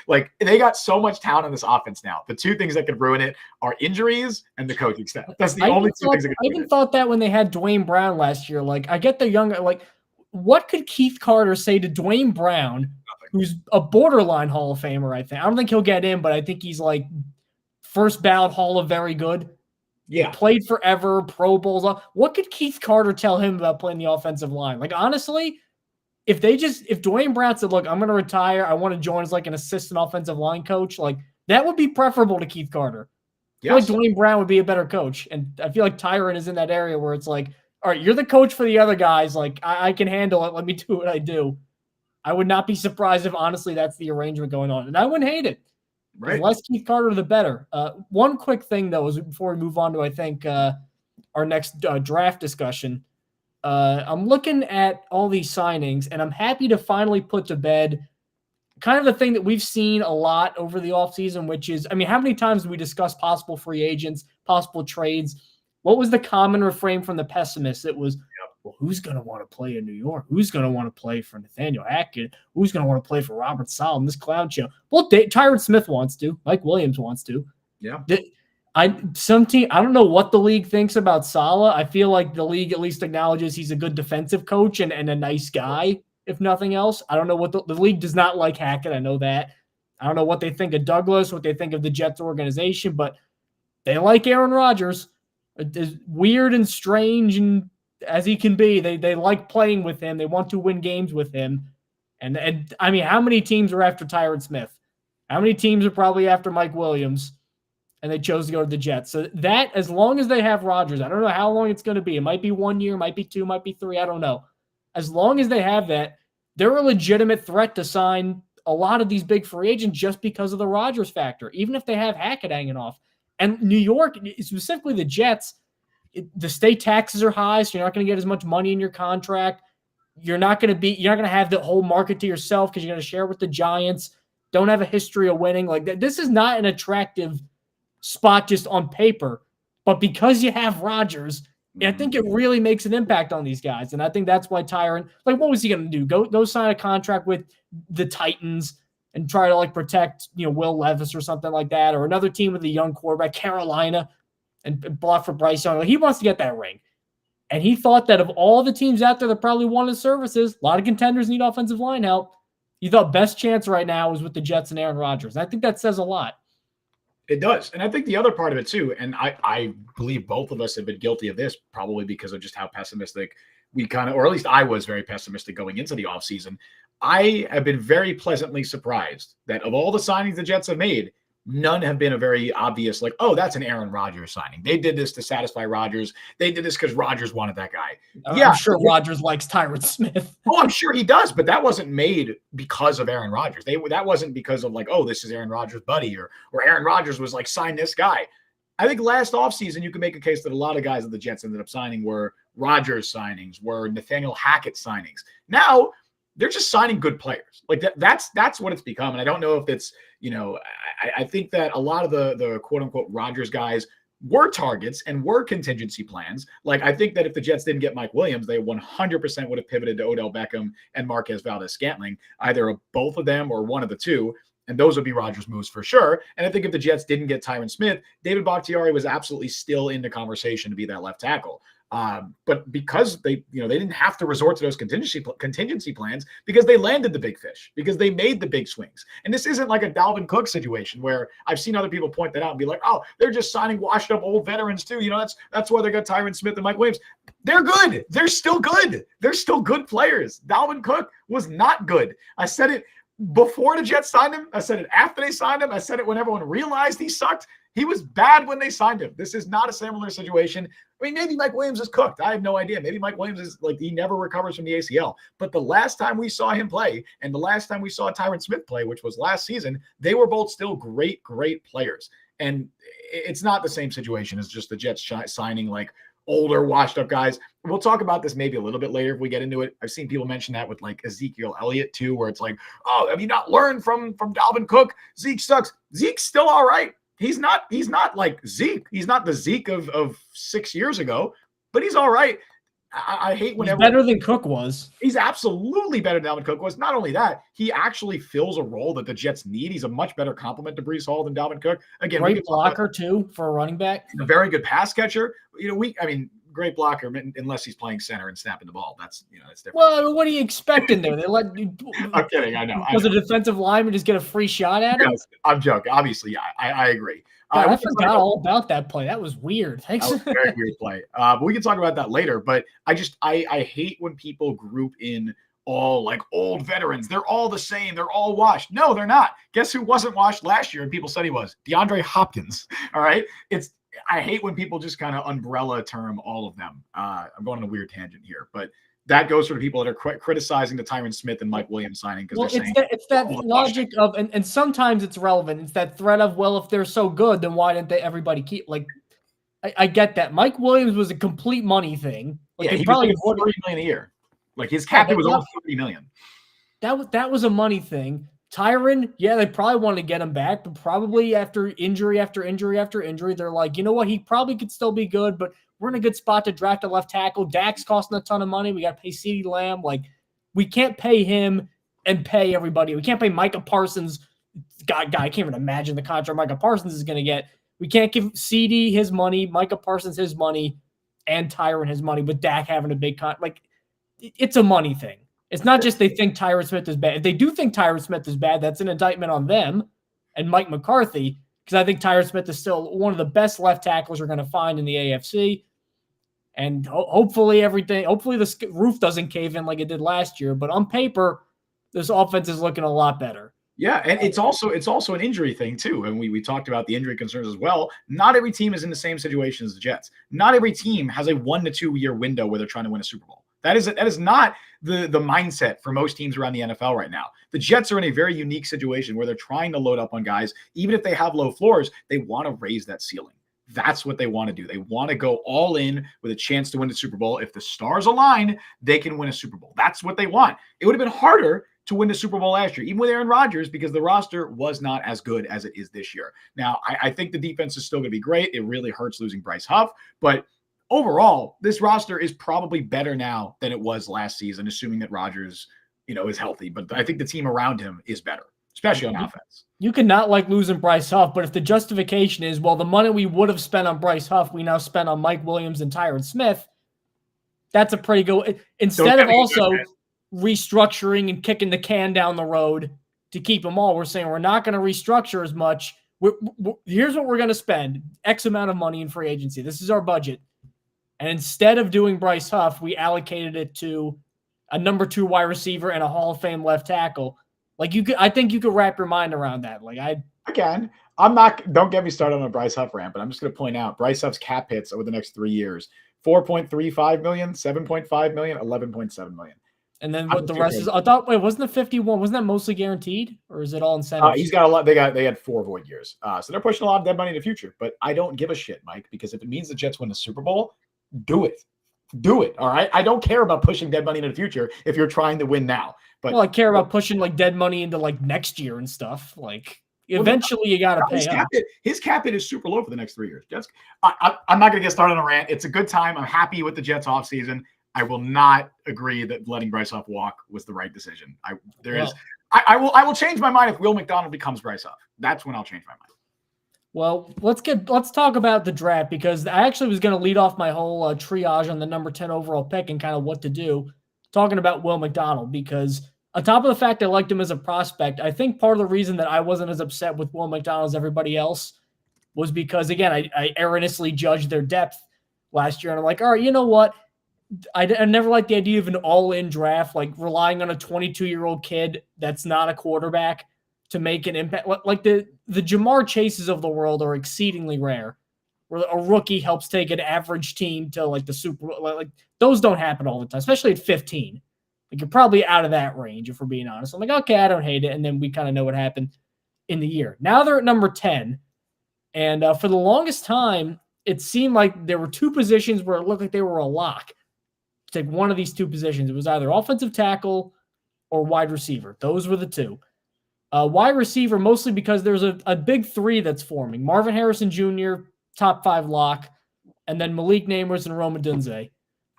Like they got so much talent in this offense now. The 2 things that could ruin it are injuries and the coaching staff. That's the only 2 things that could ruin it. I even thought that when they had Dwayne Brown last year. Like, I get the younger, like, what could Keith Carter say to Dwayne Brown, who's a borderline Hall of Famer, I think? I don't think he'll get in, but I think he's like first ballot Hall of Very Good. Yeah. Played forever, Pro Bowls. What could Keith Carter tell him about playing the offensive line? Like, honestly, if Dwayne Brown said, look, I'm going to retire, I want to join as like an assistant offensive line coach, like, that would be preferable to Keith Carter. Yes. I feel like Dwayne Brown would be a better coach. And I feel like Tyron is in that area where it's like, all right, you're the coach for the other guys. Like, I can handle it. Let me do what I do. I would not be surprised if, honestly, that's the arrangement going on. And I wouldn't hate it. Right. The less Keith Carter, the better. One quick thing, though, is before we move on to, I think, our next draft discussion, I'm looking at all these signings, and I'm happy to finally put to bed kind of the thing that we've seen a lot over the offseason, which is, I mean, how many times do we discuss possible free agents, possible trades? What was the common refrain from the pessimists? It was, well, who's going to want to play in New York? Who's going to want to play for Nathaniel Hackett? Who's going to want to play for Robert Saleh, this clown show? Well, Tyron Smith wants to. Mike Williams wants to. Yeah. I don't know what the league thinks about Saleh. I feel like the league at least acknowledges he's a good defensive coach and a nice guy, if nothing else. I don't know what the league does not like Hackett. I know that. I don't know what they think of Douglas, what they think of the Jets organization, but they like Aaron Rodgers. As weird and strange and as he can be, they like playing with him. They want to win games with him. And I mean, how many teams are after Tyron Smith? How many teams are probably after Mike Williams? And they chose to go to the Jets. So that, as long as they have Rodgers, I don't know how long it's going to be. It might be 1 year, might be 2, might be 3. I don't know. As long as they have that, they're a legitimate threat to sign a lot of these big free agents just because of the Rodgers factor, even if they have Hackett hanging off. And New York, specifically the Jets, the state taxes are high, so you're not going to get as much money in your contract. You're not going to have the whole market to yourself because you're going to share with the Giants. Don't have a history of winning. Like that. This is not an attractive spot just on paper, but because you have Rodgers, I think it really makes an impact on these guys. And I think that's why Tyron, like, what was he going to do? Go sign a contract with the Titans and try to like protect, Will Levis or something like that, or another team with a young quarterback, Carolina, and block for Bryce Young. Like, he wants to get that ring. And he thought that of all the teams out there that probably wanted services, a lot of contenders need offensive line help. He thought best chance right now is with the Jets and Aaron Rodgers. And I think that says a lot. It does. And I think the other part of it too, and I believe both of us have been guilty of this, probably because of just how pessimistic we or at least I was very pessimistic going into the offseason. I have been very pleasantly surprised that of all the signings the Jets have made, none have been a very obvious, like, oh, that's an Aaron Rodgers signing. They did this to satisfy Rodgers. They did this because Rodgers wanted that guy. I'm sure Rodgers likes Tyron Smith. Oh, I'm sure he does, but that wasn't made because of Aaron Rodgers. That wasn't because of like, oh, this is Aaron Rodgers' buddy, or Aaron Rodgers was like, sign this guy. I think last offseason, you can make a case that a lot of guys that the Jets ended up signing were Rodgers signings, were Nathaniel Hackett signings. Now, they're just signing good players. Like that's what it's become. And I don't know if it's, I think that a lot of the quote unquote Rodgers guys were targets and were contingency plans. Like, I think that if the Jets didn't get Mike Williams, they 100% would have pivoted to Odell Beckham and Marquez Valdes-Scantling, either both of them or one of the two. And those would be Rodgers moves for sure. And I think if the Jets didn't get Tyron Smith, David Bakhtiari was absolutely still in the conversation to be that left tackle. But because they didn't have to resort to those contingency plans because they landed the big fish, because they made the big swings. And this isn't like a Dalvin Cook situation where I've seen other people point that out and be like, oh, they're just signing washed up old veterans too. That's why they got Tyron Smith and Mike Williams. They're good. They're still good. They're still good players. Dalvin Cook was not good. I said it before the Jets signed him. I said it after they signed him. I said it when everyone realized he sucked. He was bad when they signed him. This is not a similar situation. I mean, maybe Mike Williams is cooked. I have no idea. Maybe Mike Williams is like, he never recovers from the ACL. But the last time we saw him play and the last time we saw Tyron Smith play, which was last season, they were both still great, great players. And it's not the same situation as just the Jets signing like older, washed up guys. We'll talk about this maybe a little bit later if we get into it. I've seen people mention that with like Ezekiel Elliott too, where it's like, oh, have you not learned from Dalvin Cook? Zeke sucks. Zeke's still all right. He's not like Zeke. He's not the Zeke of 6 years ago, but he's all right. I hate whenever he's better than Cook was. He's absolutely better than Dalvin Cook was. Not only that, he actually fills a role that the Jets need. He's a much better complement to Breece Hall than Dalvin Cook. Again, great blocker too for a running back. A very good pass catcher. Great blocker unless he's playing center and snapping the ball. That's different. Well, what are you expecting there? They let I'm kidding. I know. Does a defensive lineman just get a free shot at him? Yes, I'm joking. Obviously, yeah, I agree. I forgot all about that play. That was weird. Thanks. That was a very weird play. But we can talk about that later. But I hate when people group in all like old veterans. They're all the same. They're all washed. No, they're not. Guess who wasn't washed last year and people said he was? DeAndre Hopkins. All right. I hate when people just kind of umbrella term all of them. I'm going on a weird tangent here, but that goes for the people that are criticizing the Tyron Smith and Mike Williams signing because they're saying it's that logic of, and sometimes it's relevant. It's that threat of, well, if they're so good, then why didn't everybody keep? Like, I get that. Mike Williams was a complete money thing. Like, yeah, he probably was $30 million a year. Like his cap was all $30 million. That was a money thing. Tyron, yeah, they probably wanted to get him back, but probably after injury after injury after injury, they're like, you know what, he probably could still be good, but we're in a good spot to draft a left tackle. Dak's costing a ton of money. We got to pay CeeDee Lamb. Like, we can't pay him and pay everybody. We can't pay Micah Parsons. God, I can't even imagine the contract Micah Parsons is going to get. We can't give CeeDee his money, Micah Parsons his money, and Tyron his money, but Dak having a big contract. Like, it's a money thing. It's not just they think Tyron Smith is bad. If they do think Tyron Smith is bad, that's an indictment on them and Mike McCarthy, because I think Tyron Smith is still one of the best left tackles you're going to find in the AFC. And hopefully the roof doesn't cave in like it did last year. But on paper, this offense is looking a lot better. Yeah, and it's also an injury thing too. And we talked about the injury concerns as well. Not every team is in the same situation as the Jets. Not every team has a 1 to 2 year window where they're trying to win a Super Bowl. That is not the mindset for most teams around the NFL right now. The Jets are in a very unique situation where they're trying to load up on guys. Even if they have low floors, they want to raise that ceiling. That's what they want to do. They want to go all in with a chance to win the Super Bowl. If the stars align, they can win a Super Bowl. That's what they want. It would have been harder to win the Super Bowl last year, even with Aaron Rodgers, because the roster was not as good as it is this year. Now, I think the defense is still going to be great. It really hurts losing Bryce Huff, but overall, this roster is probably better now than it was last season, assuming that Rodgers, is healthy. But I think the team around him is better, especially on offense. You could not like losing Bryce Huff, but if the justification is, well, the money we would have spent on Bryce Huff, we now spent on Mike Williams and Tyron Smith, that's a pretty good. Instead of also restructuring and kicking the can down the road to keep them all, we're saying we're not going to restructure as much. Here's what we're going to spend: X amount of money in free agency. This is our budget. And instead of doing Bryce Huff, we allocated it to a number 2 wide receiver and a Hall of Fame left tackle. Like I think you could wrap your mind around that. Like I can. Don't get me started on a Bryce Huff rant, but I'm just going to point out Bryce Huff's cap hits over the next 3 years: 4.35 million, 7.5 million, 11.7 million. And then what the rest is, I thought, wait, wasn't the 51, wasn't that mostly guaranteed, or is it all incentives? He's got a lot. They had 4 void years. So they're pushing a lot of dead money in the future, but I don't give a shit, Mike, because if it means the Jets win the Super Bowl, do it. Do it. All right. I don't care about pushing dead money into the future if you're trying to win now. But I care about pushing like dead money into like next year and stuff. Like eventually you got to pay up. His cap hit is super low for the next 3 years. Jets, I'm not going to get started on a rant. It's a good time. I'm happy with the Jets offseason. I will not agree that letting Bryce Huff walk was the right decision. I will change my mind if Will McDonald becomes Bryce Huff. That's when I'll change my mind. Well, let's talk about the draft, because I actually was going to lead off my whole triage on the number 10 overall pick and kind of what to do, talking about Will McDonald, because on top of the fact I liked him as a prospect, I think part of the reason that I wasn't as upset with Will McDonald as everybody else was because, again, I erroneously judged their depth last year, and I'm like, all right, you know what? I never liked the idea of an all-in draft, like relying on a 22-year-old kid that's not a quarterback to make an impact. Like the Jamar Chases of the world are exceedingly rare, where a rookie helps take an average team to like the Super Bowl. Like those don't happen all the time, especially at 15. Like you're probably out of that range, if we're being honest. I'm like, okay, I don't hate it. And then we kind of know what happened in the year. Now they're at number 10. And for the longest time, it seemed like there were 2 positions where it looked like they were a lock. Take one of these 2 positions. It was either offensive tackle or wide receiver. Those were the 2. Wide receiver, mostly because there's a big 3 that's forming. Marvin Harrison Jr., top 5 lock, and then Malik Nabers and Rome Odunze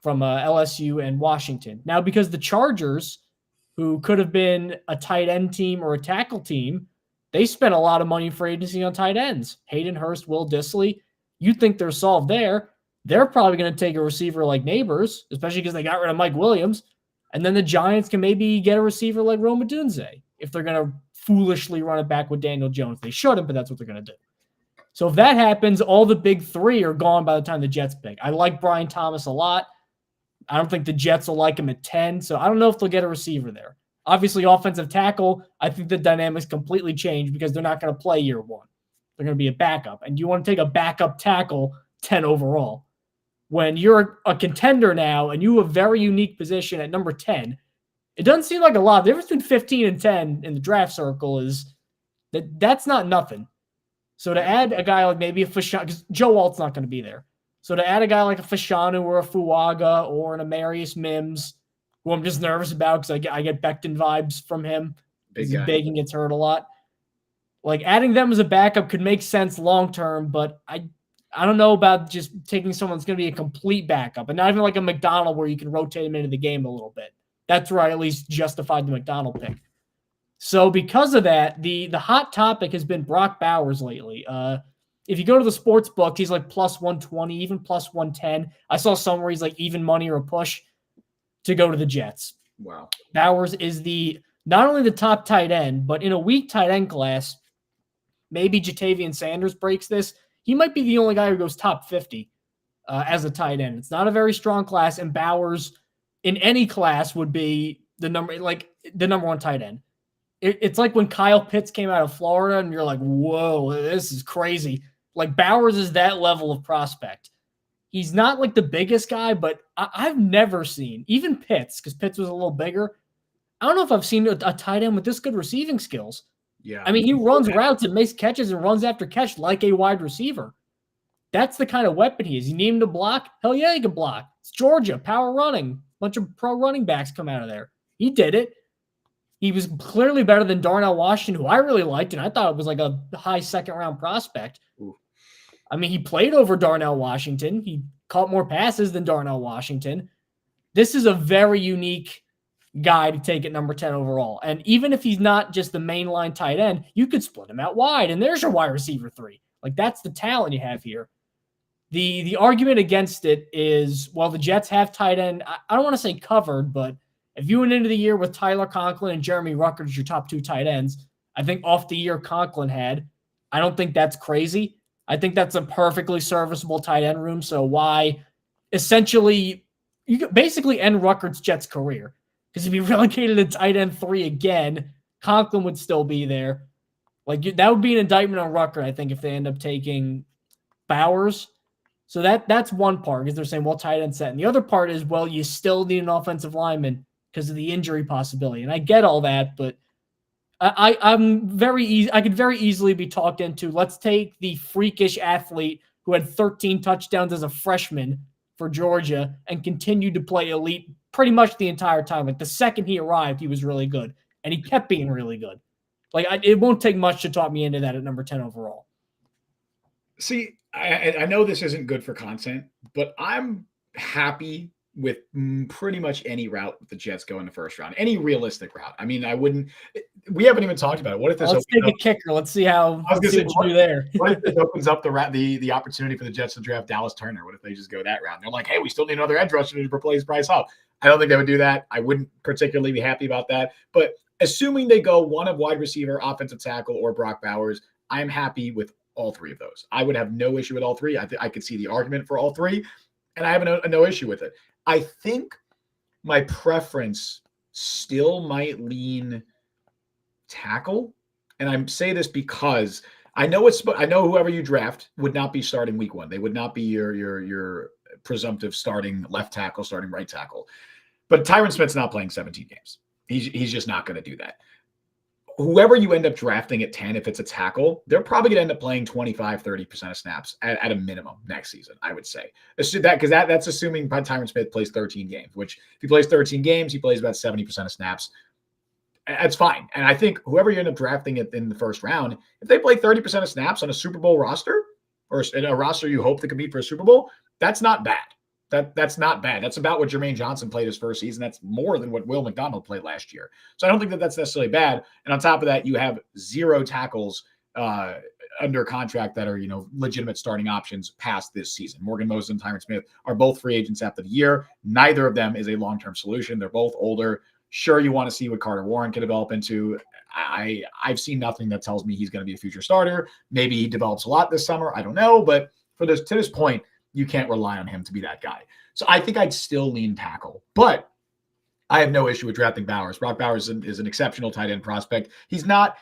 from LSU and Washington. Now, because the Chargers, who could have been a tight end team or a tackle team, they spent a lot of money for agency on tight ends. Hayden Hurst, Will Dissly. You think they're solved there. They're probably going to take a receiver like Nabers, especially because they got rid of Mike Williams. And then the Giants can maybe get a receiver like Rome Odunze if they're going to foolishly run it back with Daniel Jones. They shouldn't, but that's what they're going to do. So if that happens, all the big 3 are gone by the time the Jets pick. I like Brian Thomas a lot. I don't think the Jets will like him at 10, so I don't know if they'll get a receiver there. Obviously, offensive tackle, I think the dynamics completely change because they're not going to play year 1. They're going to be a backup. And you want to take a backup tackle 10 overall. When you're a contender now and you have a very unique position at number 10, it doesn't seem like a lot. The difference between 15 and 10 in the draft circle is that's not nothing. So to add a guy like maybe a Fashanu, because Joe Alt's not going to be there. So to add a guy like a Fashanu or a Fuaga or an Amarius Mims, who I'm just nervous about because I get Becton vibes from him. He's big and gets hurt a lot. Like adding them as a backup could make sense long-term, but I don't know about just taking someone that's going to be a complete backup, and not even like a McDonald where you can rotate him into the game a little bit. That's where I at least justified the McDonald pick. So because of that, the hot topic has been Brock Bowers lately. If you go to the sports book, he's like plus 120, even plus 110. I saw somewhere he's like even money or a push to go to the Jets. Wow. Bowers is not only the top tight end, but in a weak tight end class, maybe Jatavian Sanders breaks this. He might be the only guy who goes top 50 as a tight end. It's not a very strong class, and Bowers in any class would be the number 1 tight end. It's like when Kyle Pitts came out of Florida, and you're like, whoa, this is crazy. Like Bowers is that level of prospect. He's not like the biggest guy, but I've never seen, even Pitts, because Pitts was a little bigger. I don't know if I've seen a tight end with this good receiving skills. Yeah. I mean, he runs routes and makes catches and runs after catch like a wide receiver. That's the kind of weapon he is. You need him to block? Hell yeah, he can block. It's Georgia, power running. Bunch of pro running backs come out of there. He did it. He was clearly better than Darnell Washington, who I really liked, and I thought it was like a high second-round prospect. Ooh. I mean, he played over Darnell Washington. He caught more passes than Darnell Washington. This is a very unique guy to take at number 10 overall. And even if he's not just the mainline tight end, you could split him out wide, and there's your wide receiver 3. Like, that's the talent you have here. The argument against it is, well, the Jets have tight end. I don't want to say covered, but if you went into the year with Tyler Conklin and Jeremy Ruckert as your top 2 tight ends, I think off the year Conklin had, I don't think that's crazy. I think that's a perfectly serviceable tight end room. So why essentially you could basically end Ruckert's Jets career? Because if he relegated to tight end 3 again, Conklin would still be there. Like, that would be an indictment on Ruckert, I think, if they end up taking Bowers. So that's one part, because they're saying, well, tight end set. And the other part is, well, you still need an offensive lineman because of the injury possibility. And I get all that, but I'm very easy. I could very easily be talked into, let's take the freakish athlete who had 13 touchdowns as a freshman for Georgia and continued to play elite pretty much the entire time. Like, the second he arrived, he was really good, and he kept being really good. Like, it won't take much to talk me into that at number 10 overall. See, I know this isn't good for content, but I'm happy with pretty much any route the Jets go in the first round, any realistic route. I mean, we haven't even talked about it. What if this Let's take a kicker. Let's see what you do there. What if this opens up the opportunity for the Jets to draft Dallas Turner? What if they just go that route? And they're like, hey, we still need another edge rusher to replace Bryce Hall. I don't think they would do that. I wouldn't particularly be happy about that. But assuming they go one of wide receiver, offensive tackle, or Brock Bowers, I'm happy with all 3 of those. I would have no issue with all 3. I could see the argument for all 3, and I have no issue with it. I think my preference still might lean tackle, and I say this because I know whoever you draft would not be starting week 1. They would not be your presumptive starting left tackle, starting right tackle. But Tyron Smith's not playing 17 games. He's just not going to do that. Whoever you end up drafting at 10, if it's a tackle, they're probably going to end up playing 25, 30% of snaps at a minimum next season, I would say. That's assuming Tyron Smith plays 13 games, which if he plays 13 games, he plays about 70% of snaps. That's fine. And I think whoever you end up drafting in the first round, if they play 30% of snaps on a Super Bowl roster, or in a roster you hope to compete for a Super Bowl, that's not bad. That's not bad. That's about what Jermaine Johnson played his first season. That's more than what Will McDonald played last year. So I don't think that's necessarily bad. And on top of that, you have 0 tackles under contract that are, legitimate starting options past this season. Morgan Moses and Tyron Smith are both free agents after the year. Neither of them is a long-term solution. They're both older. Sure, you want to see what Carter Warren can develop into. I've seen nothing that tells me he's going to be a future starter. Maybe he develops a lot this summer. I don't know. But to this point, you can't rely on him to be that guy. So I think I'd still lean tackle, but I have no issue with drafting Bowers. Brock Bowers is an exceptional tight end prospect. He's not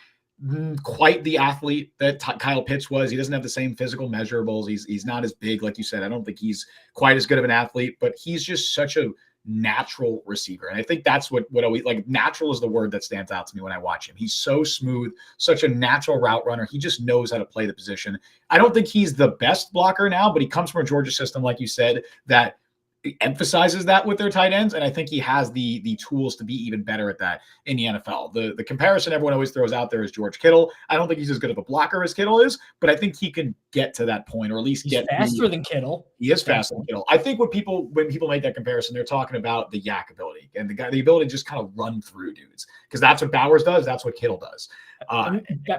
quite the athlete that Kyle Pitts was. He doesn't have the same physical measurables. He's not as big, like you said. I don't think he's quite as good of an athlete, but he's just such a natural receiver. And I think that's what always, like, natural is the word that stands out to me when I watch him. He's so smooth, such a natural route runner. He just knows how to play the position. I don't think he's the best blocker now, but he comes from a Georgia system, like you said, that emphasizes that with their tight ends, and I think he has the tools to be even better at that in the NFL. The comparison everyone always throws out there is George Kittle. I don't think he's as good of a blocker as Kittle is, but I think he can get to that point, or at least get faster than Kittle. He is faster than Kittle. I think when people make that comparison, they're talking about the yak ability and the ability to just kind of run through dudes, because that's what Bowers does. That's what Kittle does.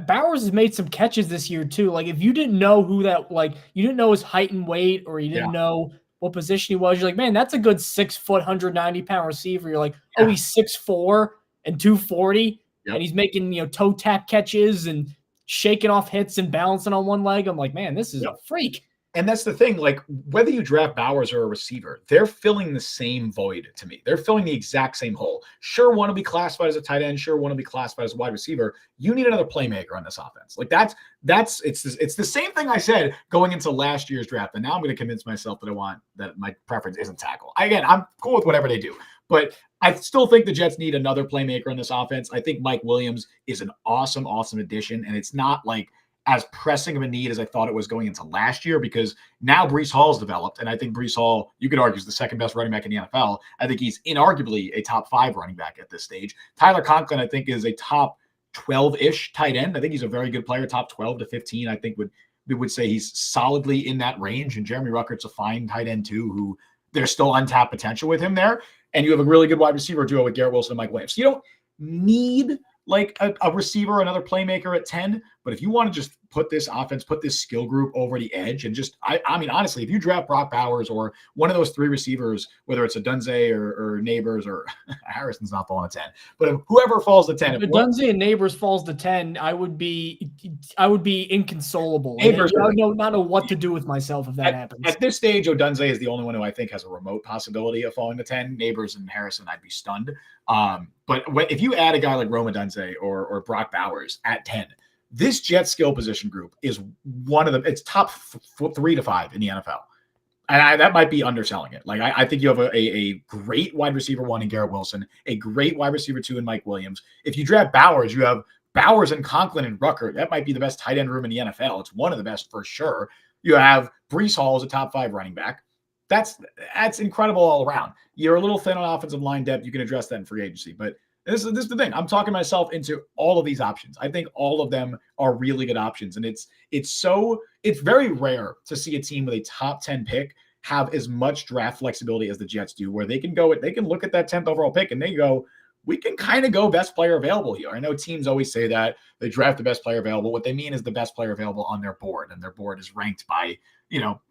Bowers has made some catches this year too. Like, if you didn't know who that, like, you didn't know his height and weight, or you didn't know what position he was, you're like, man, that's a good 6 foot, 190-pound receiver. You're like, oh, he's 6'4" and 240, and he's making, toe tap catches and shaking off hits and balancing on one leg. I'm like, man, this is a freak. And that's the thing, like whether you draft Bowers or a receiver, they're filling the same void to me. They're filling the exact same hole. Sure, want to be classified as a tight end. Sure, want to be classified as a wide receiver. You need another playmaker on this offense. Like it's the same thing I said going into last year's draft. And now I'm going to convince myself that my preference isn't tackle. Again, I'm cool with whatever they do, but I still think the Jets need another playmaker on this offense. I think Mike Williams is an awesome, awesome addition, and it's not like as pressing of a need as I thought it was going into last year, because now Breece Hall's developed. And I think Breece Hall, you could argue, is the second best running back in the NFL. I think he's inarguably a top 5 running back at this stage. Tyler Conklin, I think, is a top 12-ish tight end. I think he's a very good player, top 12 to 15. I think we would say he's solidly in that range. And Jeremy Ruckert's a fine tight end too, who there's still untapped potential with him there. And you have a really good wide receiver duo with Garrett Wilson and Mike Williams. So you don't need like a receiver, another playmaker at 10. But if you want to just put this offense, put this skill group over the edge, and just, I mean, honestly, if you draft Brock Bowers or one of those 3 receivers, whether it's a Dunze or Neighbors or Harrison's not falling to 10, but if whoever falls to 10, if Dunze and Neighbors falls to 10, I would be inconsolable. Neighbors, I don't know what to do with myself if that happens. At this stage, Odunze is the only one who I think has a remote possibility of falling to 10. Neighbors and Harrison, I'd be stunned. But if you add a guy like Rome Odunze or Brock Bowers at 10, this Jet skill position group is one of them. It's top 3 to 5 in the NFL. And that might be underselling it. Like, I think you have a great wide receiver 1 in Garrett Wilson, a great wide receiver 2 in Mike Williams. If you draft Bowers, you have Bowers and Conklin and Rucker. That might be the best tight end room in the NFL. It's one of the best for sure. You have Breece Hall as a top 5 running back. That's incredible all around. You're a little thin on offensive line depth. You can address that in free agency. But this is the thing. I'm talking myself into all of these options. I think all of them are really good options. And it's very rare to see a team with a top 10 pick have as much draft flexibility as the Jets do, where they can look at that 10th overall pick and they go, we can kind of go best player available here. I know teams always say that they draft the best player available. What they mean is the best player available on their board, and their board is ranked by,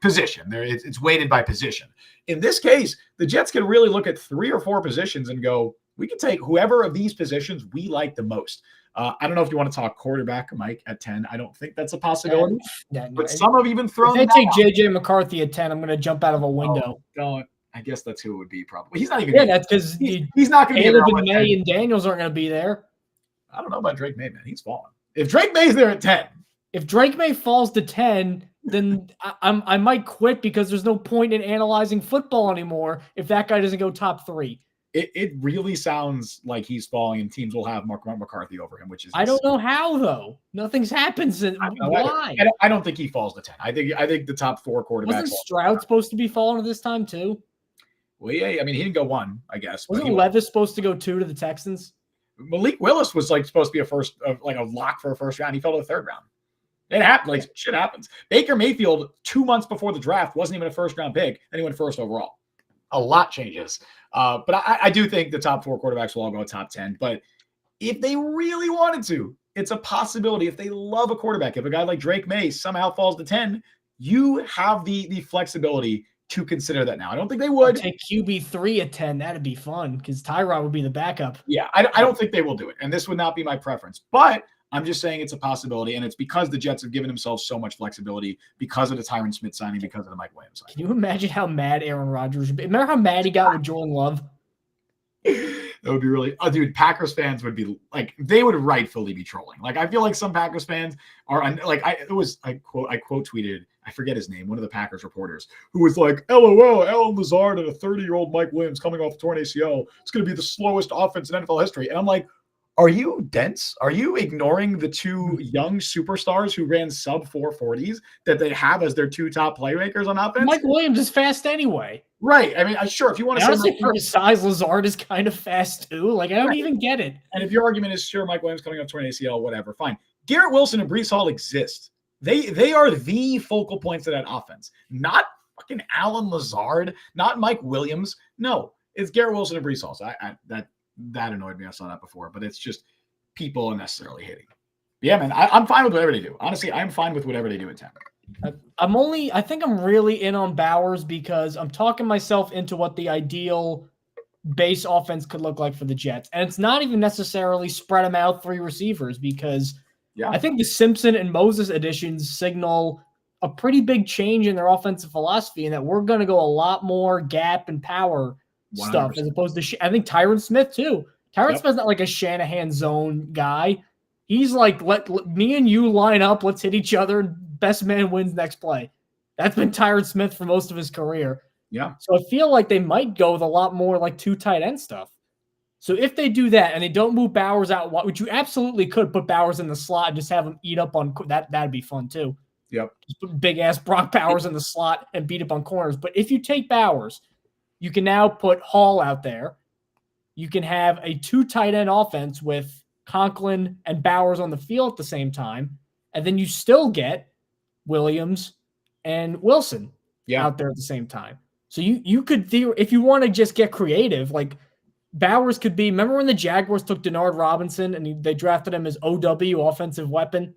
position. It's weighted by position. In this case, the Jets can really look at 3 or 4 positions and go, we can take whoever of these positions we like the most. I don't know if you want to talk quarterback, Mike, at 10. I don't think that's a possibility. But some have even thrown. If they take J.J. McCarthy at 10, I'm going to jump out of a window. Don't. I guess that's who it would be probably. He's not even. Yeah, that's because he's not going to be there. Caleb and May and Daniels aren't going to be there. I don't know about Drake May, man. He's falling. If Drake May's there at 10. If Drake May falls to 10, then I might quit, because there's no point in analyzing football anymore if that guy doesn't go top 3. It really sounds like he's falling, and teams will have Mark McCarthy over him, which is I don't know how, though. Nothing's happened since. Why? I don't think he falls to 10. I think the top 4 quarterbacks. Wasn't Stroud supposed to be falling at this time too? Well, yeah. I mean, he didn't go 1, I guess. Wasn't Levis supposed to go 2 to the Texans? Malik Willis was supposed to be a lock for a first round. He fell to the 3rd round. It happened. Shit happens. Baker Mayfield, 2 months before the draft, wasn't even a first round pick, and he went first overall. A lot changes. But I do think the top 4 quarterbacks will all go top 10. But if they really wanted to, it's a possibility. If they love a quarterback, if a guy like Drake May somehow falls to 10, you have the flexibility to consider that now. I don't think they would. Take QB3 at 10. That'd be fun, because Tyron would be the backup. Yeah, I don't think they will do it. And this would not be my preference. But I'm just saying it's a possibility, and it's because the Jets have given themselves so much flexibility because of the Tyron Smith signing, because of the Mike Williams signing. Can you imagine how mad Aaron Rodgers would be? Remember how mad he got with Jordan Love? That would be really dude, Packers fans would be like, they would rightfully be trolling. Like, I feel like some Packers fans are like, I quote tweeted, I forget his name, one of the Packers reporters, who was like, LOL, Alan Lazard and a 30-year-old Mike Williams coming off a torn ACL. It's going to be the slowest offense in NFL history. And I'm like, are you dense? Are you ignoring the 2 young superstars who ran sub 440s that they have as their 2 top playmakers on offense? Mike Williams is fast anyway. Right. I mean, sure, if you want to say for his size, Lazard is kind of fast too. Like, I don't even get it. And if your argument is, sure, Mike Williams coming off torn ACL, whatever, fine. Garrett Wilson and Breece Hall exist. They are the focal points of that offense. Not fucking Alan Lazard, not Mike Williams. No, it's Garrett Wilson and Breece Hall. So that annoyed me. I saw that before, but it's just people unnecessarily hating. Yeah, man, I'm fine with whatever they do. Honestly, I'm fine with whatever they do at 10. I think I'm really in on Bowers, because I'm talking myself into what the ideal base offense could look like for the Jets. And it's not even necessarily spread them out 3 receivers, because I think the Simpson and Moses additions signal a pretty big change in their offensive philosophy, and that we're going to go a lot more gap and power 100%. stuff as opposed to I think Tyron Smith too. Tyron Smith's not like a Shanahan zone guy. He's like, let me and you line up. Let's hit each other. Best man wins next play. That's been Tyron Smith for most of his career. Yeah. So I feel like they might go with a lot more like 2 tight end stuff. So if they do that and they don't move Bowers out, which you absolutely could put Bowers in the slot and just have him eat up on that, that'd be fun too. Yep. Just put big ass Brock Bowers in the slot and beat up on corners. But if you take Bowers, you can now put Hall out there. You can have a 2 tight end offense with Conklin and Bowers on the field at the same time. And then you still get Williams and Wilson out there at the same time. So you could, if you want to just get creative, like Bowers could be, remember when the Jaguars took Denard Robinson and they drafted him as OW, offensive weapon?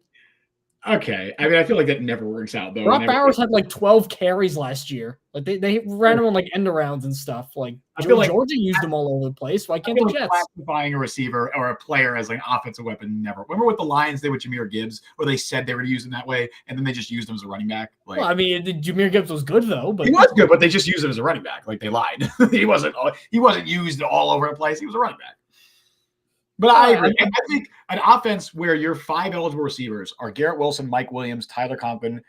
Okay. I mean, I feel like that never works out, though. Brock Bowers had like 12 carries last year. Like they ran him on like end arounds and stuff. Like I feel like Georgia used them all over the place. Why can't the Jets? Classifying a receiver or a player as like an offensive weapon never. Remember what the Lions did with Jahmyr Gibbs, where they said they were using that way, and then they just used him as a running back. Like, well, I mean, Jahmyr Gibbs was good though, but he was good, but they just used him as a running back. Like they lied. he wasn't used all over the place. He was a running back. But I agree. I think an offense where your 5 eligible receivers are Garrett Wilson, Mike Williams, Tyler Conklin,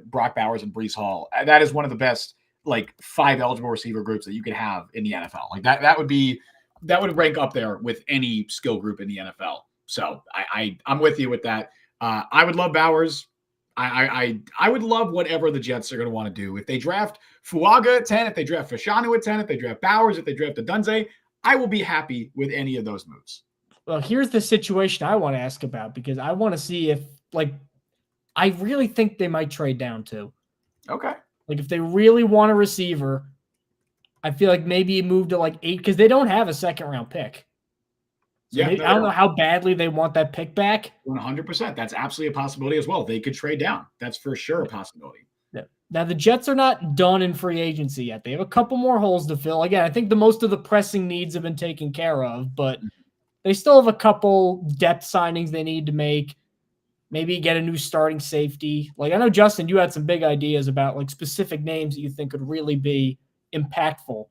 Brock Bowers, and Breece Hall. That is one of the best like 5 eligible receiver groups that you could have in the NFL. Like that would rank up there with any skill group in the NFL. So I'm with you with that. I would love Bowers. I would love whatever the Jets are going to want to do. If they draft Fuaga at 10, if they draft Fashanu at 10, if they draft Bowers, if they draft Adunze, I will be happy with any of those moves. Well, here's the situation I want to ask about because I want to see if, like, I really think they might trade down too. Okay. Like, if they really want a receiver, I feel like maybe you move to like 8 because they don't have a second-round pick. So I don't know how badly they want that pick back. 100%. That's absolutely a possibility as well. They could trade down. That's for sure a possibility. Yeah. Now, the Jets are not done in free agency yet. They have a couple more holes to fill. Again, I think the most of the pressing needs have been taken care of, but they still have a couple depth signings they need to make. Maybe get a new starting safety. Like I know, Justin, you had some big ideas about like specific names that you think could really be impactful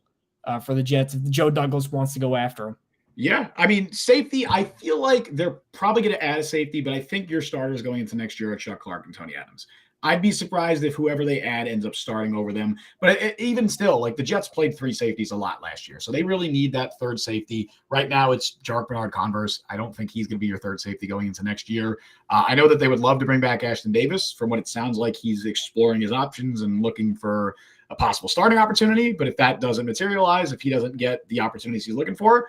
for the Jets if Joe Douglas wants to go after them. Yeah, I mean, safety, I feel like they're probably going to add a safety, but I think your starters going into next year are Chuck Clark and Tony Adams. I'd be surprised if whoever they add ends up starting over them. But even still, like the Jets played 3 safeties a lot last year. So they really need that third safety. Right now, it's Jarek Bernard-Converse. I don't think he's going to be your third safety going into next year. I know that they would love to bring back Ashton Davis. From what it sounds like, he's exploring his options and looking for a possible starting opportunity. But if that doesn't materialize, if he doesn't get the opportunities he's looking for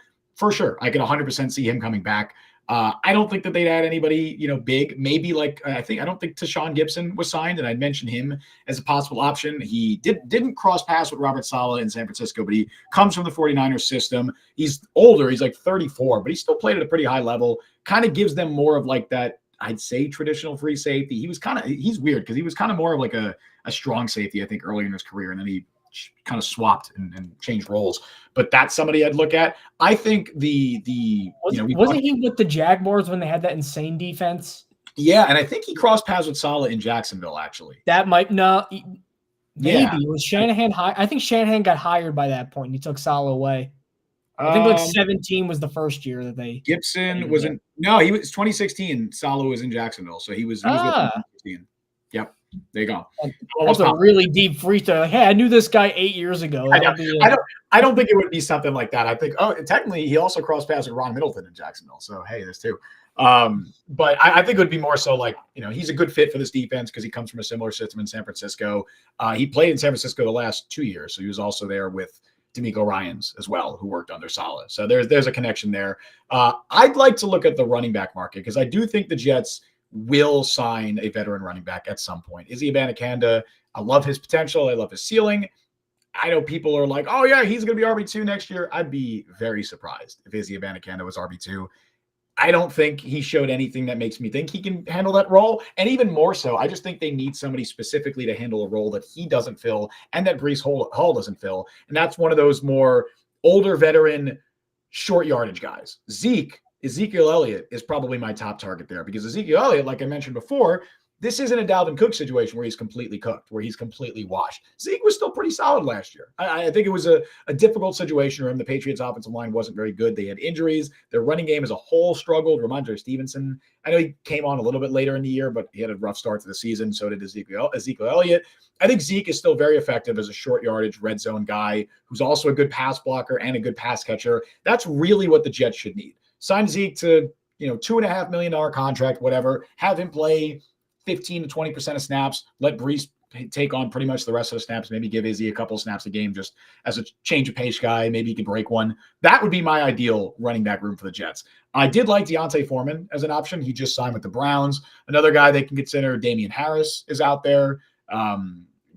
sure, I can 100% see him coming back. I don't think that they'd add anybody, big. Maybe like I don't think Tashawn Gibson was signed, and I'd mention him as a possible option. He didn't cross paths with Robert Saleh in San Francisco, but he comes from the 49ers system. He's older. He's like 34, but he still played at a pretty high level. Kind of gives them more of like that, I'd say, traditional free safety. He's weird because he was kind of more of like a strong safety, I think, early in his career, and then he kind of swapped and changed roles. But that's somebody I'd look at. I think wasn't he with the Jaguars when they had that insane defense? Yeah, and I think he crossed paths with Saleh in Jacksonville, actually. That might maybe. Yeah. Was Shanahan high? I think Shanahan got hired by that point and he took Saleh away. I think 17 was the first year that they Gibson wasn't he was 2016. Saleh was in Jacksonville. So he was with 2016. Yep. There you go. That's a really deep free throw. Like, hey, I knew this guy 8 years ago. I don't think it would be something like that. I think, technically he also crossed paths with Ron Middleton in Jacksonville. So, hey, there's 2. But I think it would be more so like, he's a good fit for this defense because he comes from a similar system in San Francisco. He played in San Francisco the last 2 years. So he was also there with D'Amico Ryans as well, who worked under Saleh. So there's a connection there. I'd like to look at the running back market because I do think the Jets will sign a veteran running back at some point. Izzy Abanikanda, I love his potential. I love his ceiling. I know people are like, oh, yeah, he's going to be RB2 next year. I'd be very surprised if Izzy Abanikanda was RB2. I don't think he showed anything that makes me think he can handle that role. And even more so, I just think they need somebody specifically to handle a role that he doesn't fill and that Breece Hall doesn't fill. And that's one of those more older veteran short yardage guys. Ezekiel Elliott is probably my top target there because Ezekiel Elliott, like I mentioned before, this isn't a Dalvin Cook situation where he's completely cooked, where he's completely washed. Zeke was still pretty solid last year. I think it was a difficult situation for him. The Patriots' offensive line wasn't very good. They had injuries. Their running game as a whole struggled. Ramondre Stevenson, I know he came on a little bit later in the year, but he had a rough start to the season. So did Ezekiel Elliott. I think Zeke is still very effective as a short yardage red zone guy who's also a good pass blocker and a good pass catcher. That's really what the Jets should need. Sign Zeke to, $2.5 million contract, whatever. Have him play 15 to 20% of snaps. Let Brees take on pretty much the rest of the snaps. Maybe give Izzy a couple of snaps a game just as a change of pace guy. Maybe he can break one. That would be my ideal running back room for the Jets. I did like Deontay Foreman as an option. He just signed with the Browns. Another guy they can consider, Damian Harris, is out there.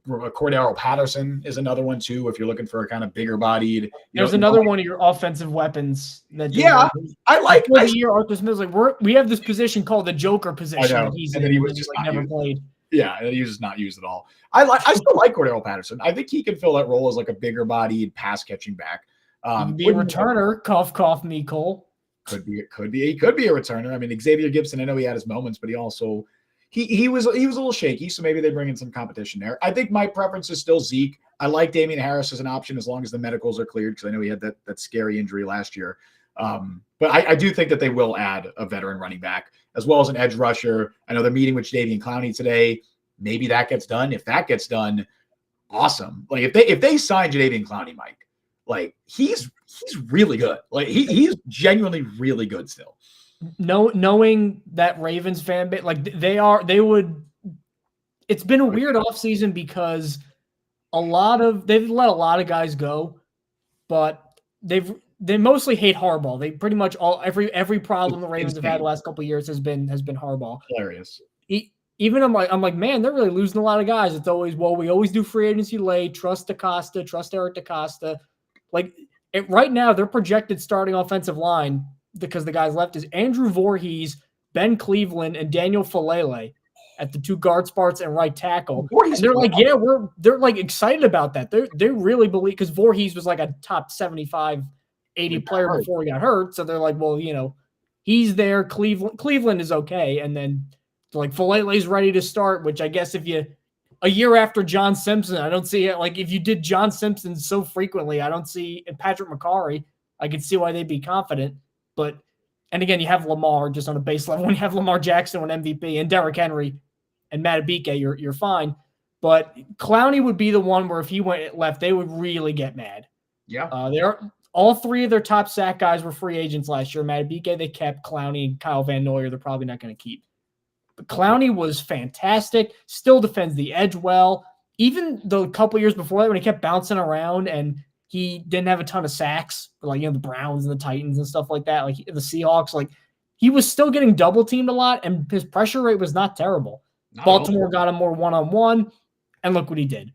Cordero Patterson is another one too. If you're looking for a kind of bigger bodied, there's another one of your offensive weapons. I like the year Arthur Smith's like we have this position called the Joker position. I know. He's and in, then he was just never played. Yeah, he was just not used at all. I still like Cordero Patterson. I think he can fill that role as like a bigger bodied pass catching back. He could be a returner. Cough, me, Cole. Could be. He could be a returner. I mean, Xavier Gibson, I know he had his moments, but he also he was a little shaky, so maybe they bring in some competition there. I think my preference is still Zeke. I like Damian Harris as an option as long as the medicals are cleared, because I know he had that scary injury last year. But I do think that they will add a veteran running back as well as an edge rusher. I know they're meeting with Jadeveon Clowney today. Maybe that gets done. If that gets done, awesome. Like if they sign Jadeveon Clowney, Mike, like he's really good. Like he's genuinely really good still. Knowing that Ravens fan base, like they would. It's been a weird offseason because they've let a lot of guys go, but they mostly hate Harbaugh. They pretty much every problem the Ravens have had the last couple of years has been Harbaugh. Hilarious. Even I'm like, man, they're really losing a lot of guys. It's always, we always do free agency late. Trust DaCosta, trust Eric DaCosta. Right now, their projected starting offensive line, because the guys left, is Andrew Voorhees, Ben Cleveland, and Daniel Falele at the two guard spots and right tackle. And they're like, yeah, they're like excited about that. They really believe, because Voorhees was like a top 75, 80 player before he got hurt. So they're like, well, he's there. Cleveland is okay. And then like Falele's ready to start, which I guess a year after John Simpson, I don't see it. Like if you did John Simpson so frequently, I don't see, and Patrick McCarry, I could see why they'd be confident. But, and again, you have Lamar just on a base level. When you have Lamar Jackson on MVP and Derrick Henry and Matabike, you're fine. But Clowney would be the one where if he went left, they would really get mad. Yeah. All three of their top sack guys were free agents last year. Matabike, they kept. Clowney and Kyle Van Noy, they're probably not going to keep. But Clowney was fantastic, still defends the edge well. Even the couple years before that, when he kept bouncing around and he didn't have a ton of sacks, like the Browns and the Titans and stuff like that, like the Seahawks, like he was still getting double teamed a lot, and his pressure rate was not terrible. Baltimore got him more one-on-one, and look what he did.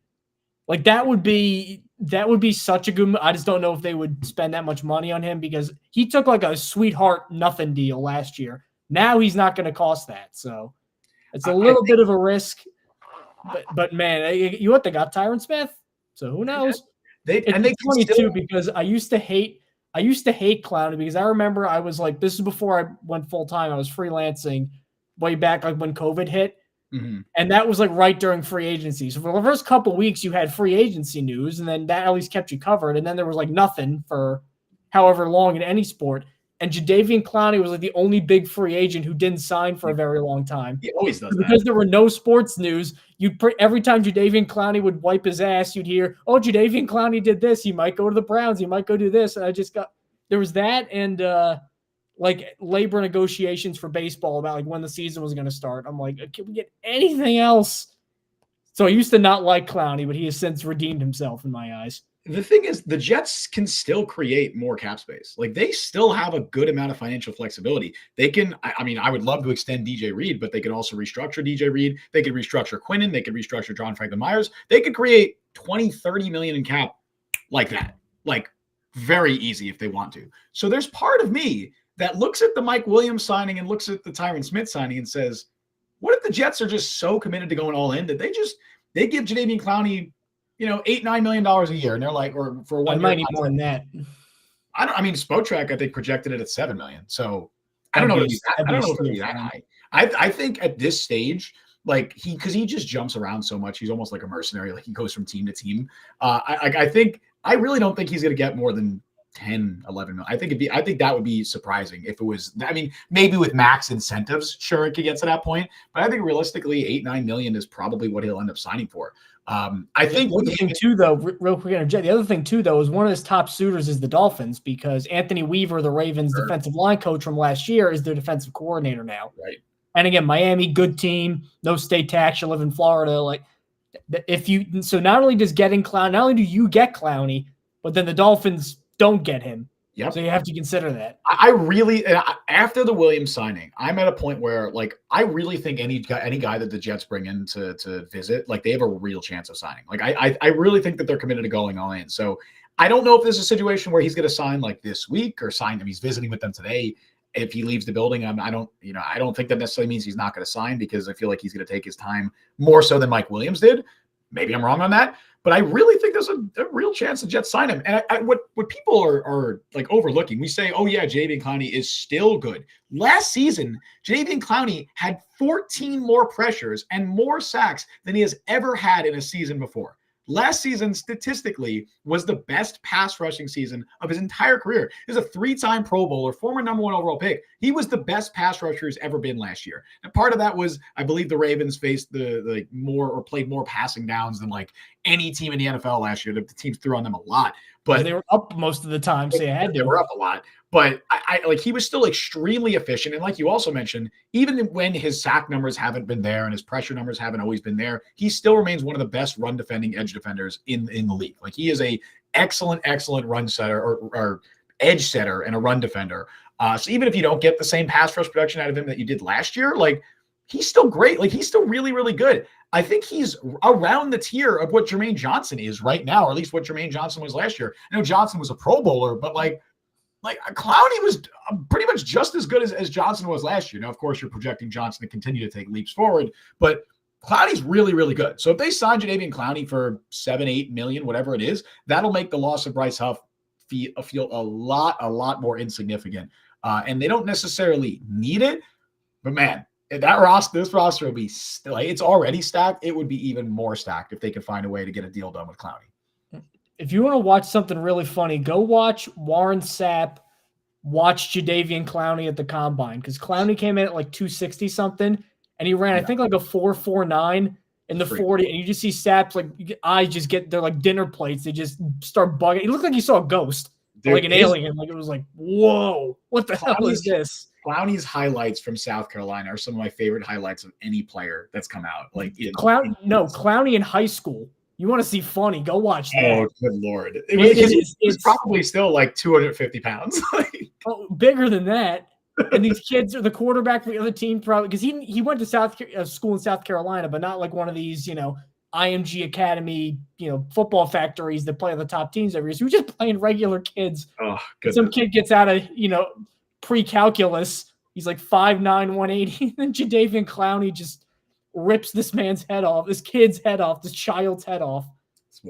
Like that would be such a good. I just don't know if they would spend that much money on him, because he took like a sweetheart nothing deal last year. Now he's not going to cost that. So it's a little bit of a risk. But man, they got Tyron Smith. So who knows? It's funny too, because I used to hate Clowney, because I remember I was like, this is before I went full time. I was freelancing way back, like when COVID hit. Mm-hmm. And that was like right during free agency. So for the first couple of weeks, you had free agency news, and then that at least kept you covered. And then there was like nothing for however long in any sport. And Jadeveon Clowney was like the only big free agent who didn't sign for a very long time. He always does that. Because there were no sports news, every time Jadeveon Clowney would wipe his ass, you'd hear, oh, Jadeveon Clowney did this. He might go to the Browns. He might go do this. And there was that and like labor negotiations for baseball about like when the season was going to start. I'm like, can we get anything else? So I used to not like Clowney, but he has since redeemed himself in my eyes. The thing is, the Jets can still create more cap space. Like they still have a good amount of financial flexibility. They can, I would love to extend DJ Reed, but they could also restructure DJ Reed. They could restructure Quinnen. They could restructure John Franklin Myers. They could create 20, 30 million in cap like that, like very easy if they want to. So there's part of me that looks at the Mike Williams signing and looks at the Tyron Smith signing and says, what if the Jets are just so committed to going all in that they give Jadeveon Clowney, $8-9 million a year, and they're like, or for 1 year, might need more than that. Spotrac, I think, projected it at $7 million. So I don't know if it's that high. I think at this stage, like because he just jumps around so much. He's almost like a mercenary. Like he goes from team to team. I really don't think he's going to get more than 10, 11 million. I think that would be surprising if it was, I mean, maybe with max incentives, sure, it could get to that point, but I think realistically 8, 9 million is probably what he'll end up signing for. I think the other thing too, though, real quick, the other thing too, though, is one of his top suitors is the Dolphins, because Anthony Weaver, the Ravens defensive line coach from last year, is their defensive coordinator now. Right. And again, Miami, good team, no state tax, you live in Florida. Like, so not only does getting Clowney, not only do you get Clowney, but then the Dolphins don't get him. Yep. So you have to consider that. I really, after the Williams signing, I'm at a point where, like, I really think any guy that the Jets bring in to visit, like, they have a real chance of signing. Like, I really think that they're committed to going all in. So I don't know if there's a situation where he's going to sign like this week or sign him. He's visiting with them today. If he leaves the building, I don't think that necessarily means he's not going to sign, because I feel like he's going to take his time more so than Mike Williams did. Maybe I'm wrong on that, but I really think there's a real chance the Jets sign him. And what people are like overlooking, we say, oh yeah, Jadeveon Clowney is still good. Last season, Jadeveon Clowney had 14 more pressures and more sacks than he has ever had in a season before. Last season, statistically, was the best pass rushing season of his entire career. He's a 3-time Pro Bowler, former number 1 overall pick. He was the best pass rusher he's ever been last year. And part of that was, I believe, the Ravens faced played more passing downs than like any team in the NFL last year. The teams threw on them a lot, but they were up most of the time, so they were up a lot. But I like, he was still extremely efficient. And like you also mentioned, even when his sack numbers haven't been there and his pressure numbers haven't always been there, he still remains one of the best run defending edge defenders in the league. Like, he is a excellent run setter or edge setter and a run defender. So even if you don't get the same pass rush production out of him that you did last year, like, he's still great. Like, he's still really, really good. I think he's around the tier of what Jermaine Johnson is right now, or at least what Jermaine Johnson was last year. I know Johnson was a Pro Bowler, but like Clowney was pretty much just as good as Johnson was last year. Now, of course, you're projecting Johnson to continue to take leaps forward, but Clowney's really, really good. So if they sign Jadeveon Clowney for 7, 8 million, whatever it is, that'll make the loss of Bryce Huff feel a lot more insignificant. And they don't necessarily need it, but man, this roster will be still, it's already stacked. It would be even more stacked if they could find a way to get a deal done with Clowney. If you want to watch something really funny, go watch Warren Sapp watch Jadeveon Clowney at the combine, because Clowney came in at like 260 something, and he ran, I think, like a 4.49 in the 40, and you just see Sapp's like eyes just get, they're like dinner plates. They just start bugging. It looked like you saw a ghost, like an alien. Like, it was like, whoa, what the hell is this? Clowney's highlights from South Carolina are some of my favorite highlights of any player that's come out. Like, Clowney in high school. You want to see funny? Go watch that. Oh, good Lord. It's probably still like 250 pounds. Bigger than that. And these kids are the quarterback for the other team, probably, because he went to school in South Carolina, but not like one of these, IMG Academy, football factories that play on the top teams every year. So he was just playing regular kids. Oh, some kid gets out of, pre-calculus. He's like 5'9", 180. And then Jadeveon Clowney just rips this man's head off, this kid's head off, this child's head off.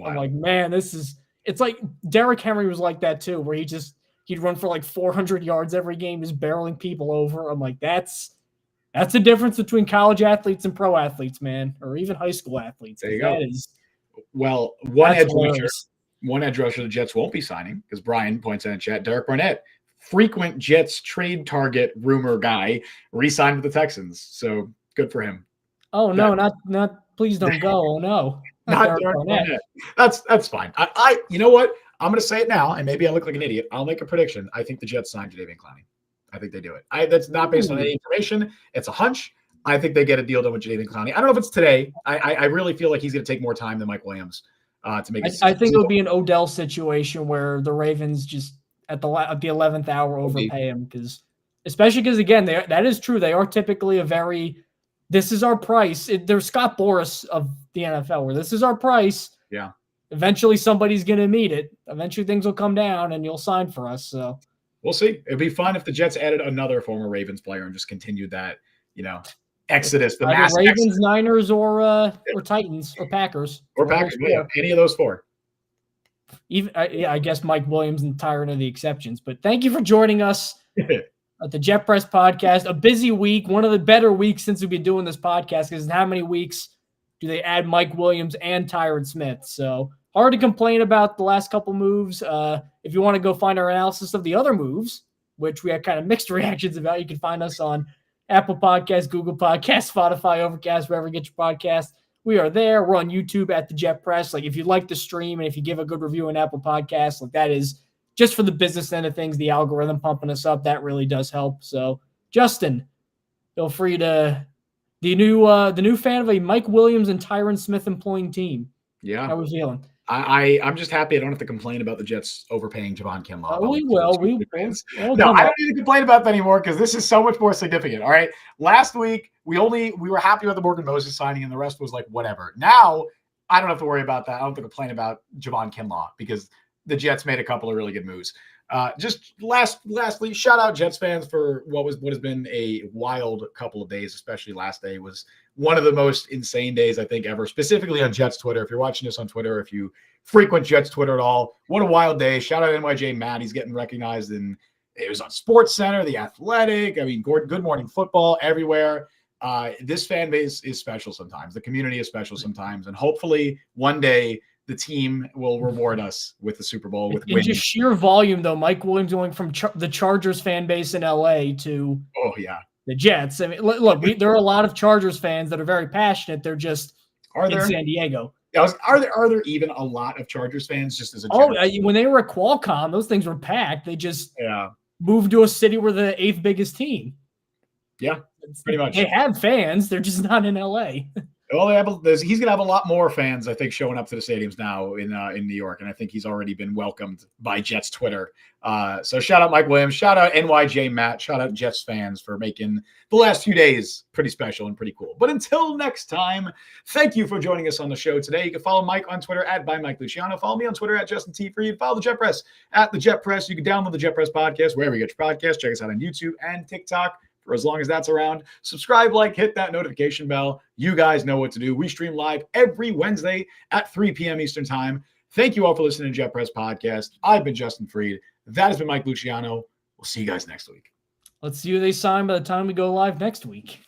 I'm like, man, it's like Derrick Henry was like that too, where he'd run for like 400 yards every game, just barreling people over. I'm like, that's the difference between college athletes and pro athletes, man, or even high school athletes. There you go. Well, one edge rusher the Jets won't be signing, because Brian points out in chat, Derek Barnett, frequent Jets trade target rumor guy, re-signed with the Texans. So good for him. Oh no, not please don't go. Oh no. Not Derek Barnett. That's fine. You know what? I'm going to say it now, and maybe I look like an idiot. I'll make a prediction. I think the Jets signed Jadeveon Clowney. I think they do it. That's not based on any information. It's a hunch. I think they get a deal done with Jadeveon Clowney. I don't know if it's today. I really feel like he's going to take more time than Mike Williams to make it. I think it'll be an Odell situation where the Ravens just at the 11th hour overpay him, especially because again, that is true. They are typically this is our price. They're Scott Boras of the NFL, where this is our price. Yeah. Eventually somebody's going to meet it. Eventually things will come down and you'll sign for us. So we'll see. It'd be fun if the Jets added another former Ravens player and just continued that, exodus, the mass Ravens, exodus. Niners, or Titans, or Packers. Or Packers, yeah, any of those four. Even I guess Mike Williams and Tyron are the exceptions. But thank you for joining us. at the Jet Press podcast. A busy week, one of the better weeks since we've been doing this podcast, because how many weeks do they add Mike Williams and Tyron Smith? So hard to complain about the last couple moves. If you want to go find our analysis of the other moves, which we had kind of mixed reactions about, you can find us on Apple Podcasts, Google Podcasts, Spotify, Overcast, wherever you get your podcast. We are there. We're on YouTube at the Jet Press. Like, if you like the stream and if you give a good review on Apple Podcasts, like, that is just for the business end of things, the algorithm pumping us up. That really does help. So, Justin, feel free to the new fan of a Mike Williams and Tyron Smith employing team. Yeah. How are we feeling? I'm just happy I don't have to complain about the Jets overpaying Javon Kinlaw. We will. No, I don't need to complain about that anymore because this is so much more significant. All right. Last week, we were happy about the Morgan Moses signing, and the rest was like whatever. Now, I don't have to worry about that. I don't have to complain about Javon Kinlaw because the Jets made a couple of really good moves. Just lastly, shout out Jets fans for what has been a wild couple of days, especially last day was one of the most insane days I think ever, specifically on Jets Twitter. If you're watching this on Twitter, if you frequent Jets Twitter at all, what a wild day. Shout out NYJ Matt. He's getting recognized it was on Sports Center, The Athletic. I mean, Good Morning Football everywhere. This fan base is special sometimes. The community is special sometimes. And hopefully one day the team will reward us with the Super Bowl with wins. Just sheer volume, though. Mike Williams going from the Chargers fan base in LA to the Jets. I mean, look, there are a lot of Chargers fans that are very passionate. They're just in San Diego. Are there even a lot of Chargers fans just as a general? When they were at Qualcomm, those things were packed. They just moved to a city where the 8th biggest team. Yeah, pretty much. They have fans. They're just not in LA. Well, he's going to have a lot more fans, I think, showing up to the stadiums now in New York, and I think he's already been welcomed by Jets Twitter. So shout out Mike Williams, shout out NYJ Matt, shout out Jets fans for making the last few days pretty special and pretty cool. But until next time, thank you for joining us on the show today. You can follow Mike on Twitter at bymikeluciano. Follow me on Twitter at justintfried. Follow the Jet Press at the Jet Press. You can download the Jet Press podcast wherever you get your podcasts. Check us out on YouTube and TikTok. For as long as that's around, subscribe, hit that notification bell. You guys know what to do. We stream live every Wednesday at 3 p.m. Eastern time. Thank you all for listening to Jet Press Podcast. I've been Justin Fried. That has been Mike Luciano. We'll see you guys next week. Let's see who they sign by the time we go live next week.